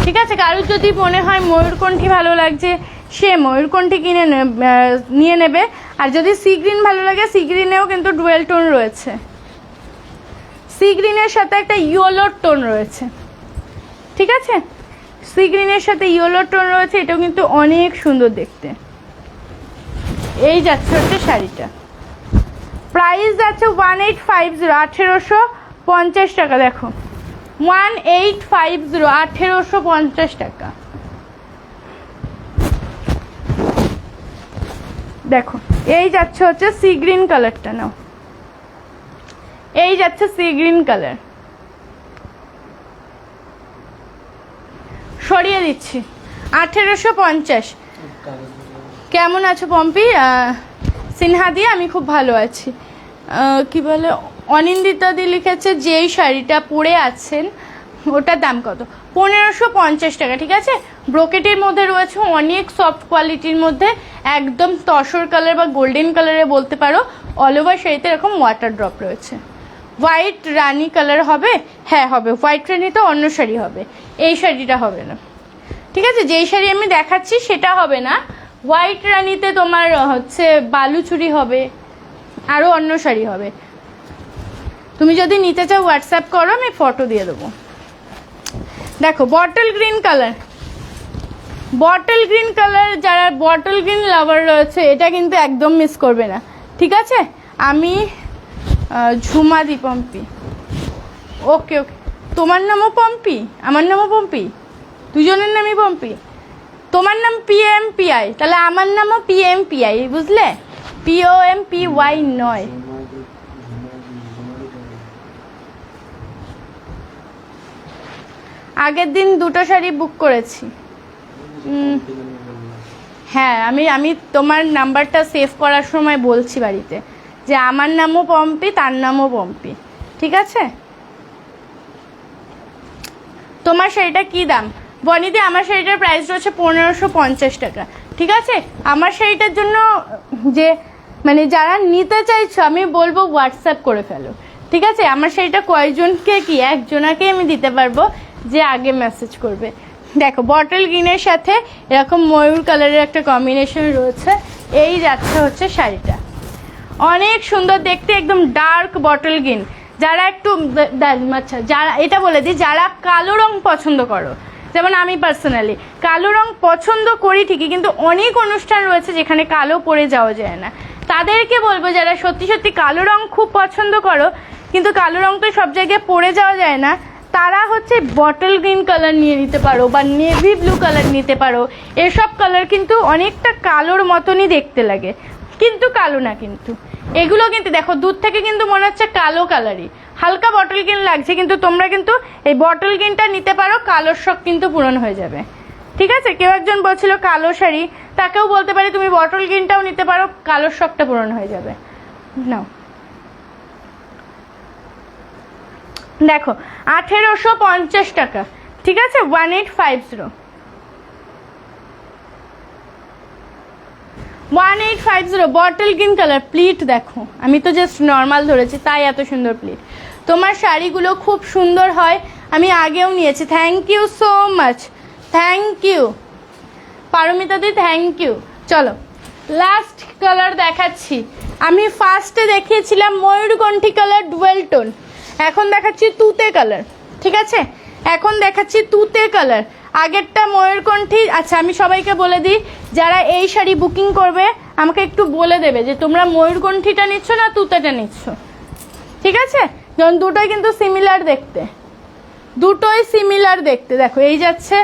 Speaker 1: ঠিক আছে। কারোর যদি মনে হয় ময়ূরকণ্ঠী ভালো লাগছে, সে ময়ূরকণ্ঠী কিনে নিয়ে নেবে। আর যদি সি গ্রিন ভালো লাগে, সি গ্রিনেও কিন্তু ডুয়েল টোন রয়েছে, সি গ্রিনের সাথে একটা ইয়েলো টোন রয়েছে, ঠিক আছে, সি গ্রিনের সাথে ইয়েলো টোন রয়েছে, এটাও কিন্তু অনেক সুন্দর দেখতে। এই যাচ্ছে হচ্ছে শাড়িটা, প্রাইস যাচ্ছে 1850, 1850 টাকা। দেখো 1850, 1850 টাকা। দেখো এই যাচ্ছে হচ্ছে সি গ্রিন কালারটা, নাও এই যাচ্ছে সি গ্রিন কালার, সরিয়ে দিচ্ছি 1850। কেমন আছো পম্পি? সিনহা দি আমি খুব ভালো আছি। কি বলে অনিন্দিতা দি লিখেছে যেই শাড়িটা পরে আছেন ওটার দাম কত? 1550 টাকা। ঠিক আছে, ব্রোকেটের মধ্যে রয়েছে, অনেক সফট কোয়ালিটির মধ্যে, একদম তসর কালার বা গোল্ডেন কালারে বলতে পারো। অল ওভার শাড়িতে এরকম ওয়াটার ড্রপ রয়েছে। হোয়াইট রানি কালার হবে? হ্যাঁ হবে, হোয়াইট রানিতে অন্য শাড়ি হবে, এই শাড়িটা হবে না। ঠিক আছে, যেই শাড়ি আমি দেখাচ্ছি সেটা হবে না। হোয়াইট রানিতে তোমার হচ্ছে বালুচুরি হবে, আরও অন্য শাড়ি হবে। তুমি যদি নিতে চাও হোয়াটসঅ্যাপ করো, আমি ফটো দিয়ে দেবো। দেখো bottle green colour, bottle green colour, যারা বটল গ্রিন লাভার রয়েছে এটা কিন্তু একদম মিস করবে না। ঠিক আছে, আমি ঝুমা দি পম্পি। ওকে ওকে, তোমার নামও পম্পি, আমার নামও পম্পি, দুজনের নামই পম্পি। তোমার নাম PMPI, তাহলে আমার নামও PMPI, বুঝলে? POMPY নয়। আগের দিন দুটো শাড়ি বুক করেছি। হ্যাঁ, আমি তোমার নাম্বারটা সেভ করার সময় বলছি বাড়িতে যে আমার নামও পম্পি, তার নামও পম্পি। ঠিক আছে, তোমার শাড়িটা কি দাম? বনিদি আমার শাড়িটার প্রাইস রয়েছে 1550 টাকা। ঠিক আছে, আমার শাড়িটার জন্য যে মানে যারা নিতে চাইছো আমি বলবো হোয়াটসঅ্যাপ করে ফেলো। ঠিক আছে, আমার শাড়িটা কয়জনকে কি একজনাকে আমি দিতে পারবো যে আগে মেসেজ করবে। দেখো বটল গ্রিনের সাথে এরকম ময়ূর কালারের একটা কম্বিনেশন রয়েছে, এই যাচ্ছে হচ্ছে শাড়িটা, অনেক সুন্দর দেখতে, একদম ডার্ক বটল গ্রিন। যারা একটু আচ্ছা, যারা এটা বলে দিই, যারা কালো রং পছন্দ করো, যেমন আমি পার্সোনালি কালো রং পছন্দ করি ঠিকই, কিন্তু অনেক অনুষ্ঠান রয়েছে যেখানে কালো পরে যাওয়া যায় না। তাদেরকে বলবো যারা সত্যি সত্যি কালো রং খুব পছন্দ করো কিন্তু কালো রং তো সব জায়গায় পরে যাওয়া যায় না, তারা হচ্ছে বটল গ্রিন কালার নিয়ে নিতে পারো বা নেভি ব্লু কালার নিতে পারো। এসব কালার কিন্তু অনেকটা কালোর মতনই দেখতে লাগে, কিন্তু কালো না। কিন্তু এগুলো কিন্তু দেখো দূর থেকে কিন্তু মনে হচ্ছে কালো কালারই, হালকা বটল গ্রিন লাগছে, কিন্তু তোমরা কিন্তু এই বটল গ্রিনটা নিতে পারো, কালোর শখ কিন্তু পূরণ হয়ে যাবে। ঠিক আছে, কেউ একজন বলছিল কালো শাড়ি, তাকেও বলতে পারি তুমি বটল গ্রিনটাও নিতে পারো, কালোর শখটা পূরণ হয়ে যাবে। নাও দেখো 1850 টাকা। ঠিক আছে, 1850, 1850 বটল গ্রিন কালার। প্লিট দেখো, আমি তো জাস্ট নর্মাল ধরেছি তাই এত সুন্দর প্লিট। তোমার শাড়িগুলো খুব সুন্দর হয়, আমি আগেও নিয়েছি। Thank you so much, thank you Paramita দি, থ্যাংক ইউ। চলো লাস্ট কালার দেখাচ্ছি। আমি ফার্স্টে দেখিয়েছিলাম ময়ূরকণ্ঠী কালার ডুয়েল টোন, এখন দেখাচ্ছি তুতে কালার। ঠিক আছে, এখন দেখাচ্ছি তুতে কালার, আগেরটা ময়ূরকণ্ঠী। আচ্ছা আমি সবাইকে বলে দিই, যারা এই শাড়ি বুকিং করবে আমাকে একটু বলে দেবে যে তোমরা ময়ূরকণ্ঠীটা নিচ্ছ না তুতেটা নিচ্ছ। ঠিক আছে, যেমন দুটোই কিন্তু সিমিলার দেখতে, দুটোই সিমিলার দেখতে। দেখো এই যাচ্ছে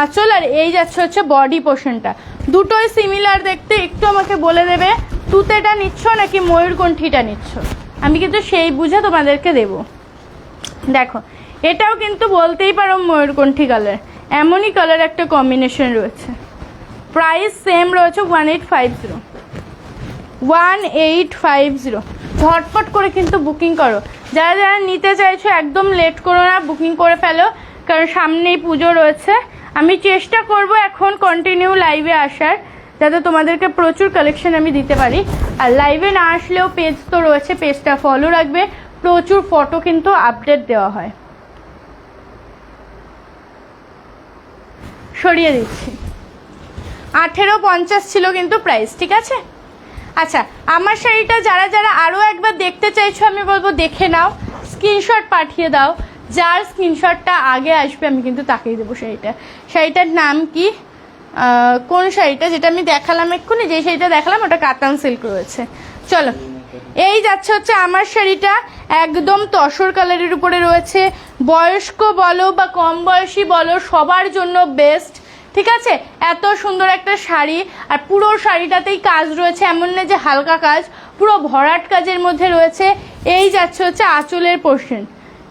Speaker 1: আঁচল আর এই যাচ্ছে হচ্ছে বডি পোর্শনটা, দুটোই সিমিলার দেখতে। একটু আমাকে বলে দেবে তুতেটা নিচ্ছ নাকি ময়ূরকণ্ঠীটা নিচ্ছ, আমি কিন্তু সেই বুঝে তোমাদেরকে দেব। দেখো এটাও কিন্তু বলতেই পারো ময়ূরকণ্ঠী কালার, এমনই কালার একটা কম্বিনেশন রয়েছে। প্রাইস সেম রয়েছে 1850, 1850। ঝটপট করে কিন্তু বুকিং করো, যারা যারা নিতে চাইছো একদম লেট করো না, বুকিং করে ফেলো, কারণ সামনেই পুজো রয়েছে। আমি চেষ্টা করব এখন কন্টিনিউ লাইভে আসার, যাতে তোমাদেরকে প্রচুর কালেকশন আমি দিতে পারি। আর লাইভে না আসলেও পেজ তো রয়েছে, পেজটা ফলো রাখবে, প্রচুর ফটো কিন্তু আপডেট দেওয়া হয়। সরিয়ে দিচ্ছি, 1850 ছিল কিন্তু প্রাইস। ঠিক আছে, আচ্ছা আমার শাড়িটা যারা যারা আরও একবার দেখতে চাইছো আমি বলবো দেখে নাও, স্ক্রিনশট পাঠিয়ে দাও, যার স্ক্রিনশটটা আগে আসবে আমি কিন্তু তাকেই দেবো শাড়িটা। শাড়িটার নাম কি, কোন শাড়িটা যেটা আমি দেখালাম এক্ষুনি, যে শাড়িটা দেখালাম ওটা কাতান সিল্ক রয়েছে। চলো এই যাচ্ছে হচ্ছে আমার শাড়িটা, একদম তসর কালারের উপরে রয়েছে। বয়স্ক বলো বা কম বয়সী বলো, সবার জন্য বেস্ট। ঠিক আছে, এত সুন্দর একটা শাড়ি, আর পুরো শাড়িটাতেই কাজ রয়েছে, এমন না যে হালকা কাজ, পুরো ভরাট কাজের মধ্যে রয়েছে। এই যাচ্ছে হচ্ছে আঁচলের পোর্শন।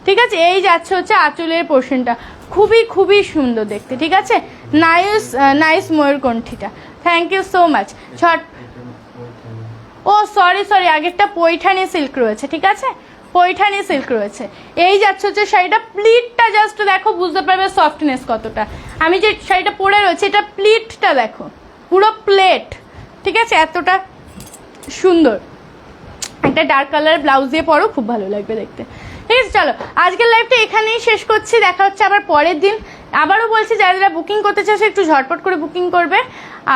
Speaker 1: ঠিক আছে, এই যাচ্ছে হচ্ছে আঁচলের পোর্শনটা, খুবই খুবই সুন্দর দেখতে। ঠিক আছে, নাইস ময়ূরকণ্ঠীটা, থ্যাংক ইউ সো মাচ। ও সরি, আগেরটা পৈঠানি সিল্ক রয়েছে। ঠিক আছে, পৈঠানি সিল্ক রয়েছে। এই যাচ্ছে হচ্ছে শাড়িটা, প্লিটটা জাস্ট দেখো, বুঝতে পারবে সফটনেস কতটা। আমি যে শাড়িটা পরে রয়েছে, এটা প্লিটটা দেখো, পুরো প্লেট। ঠিক আছে, এতটা সুন্দর। একটা ডার্ক কালারের ব্লাউজ দিয়ে পরো, খুব ভালো লাগবে দেখতে। ঠিক আছে, চলো আজকের লাইভটা এখানেই শেষ করছি, দেখা হচ্ছে আবার পরের দিন। আবারও বলছি, যারা যারা বুকিং করতে চাইছে একটু ঝটপট করে বুকিং করবে,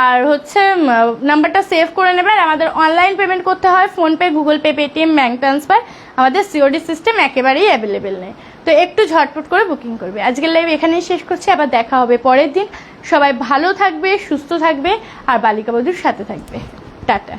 Speaker 1: আর হচ্ছে নাম্বারটা সেভ করে নেবে। আর আমাদের অনলাইন পেমেন্ট করতে হয়, PhonePe, Google pay, Paytm, bank transfer. আমাদের সিওডি সিস্টেম একেবারেই অ্যাভেলেবেল নেই, তো একটু ঝটপট করে বুকিং করবে। আজকের লাইভ এখানেই শেষ করছি, আবার দেখা হবে পরের দিন। সবাই ভালো থাকবে, সুস্থ থাকবে, আর বালিকা বধূর সাথে থাকবে। টাটা।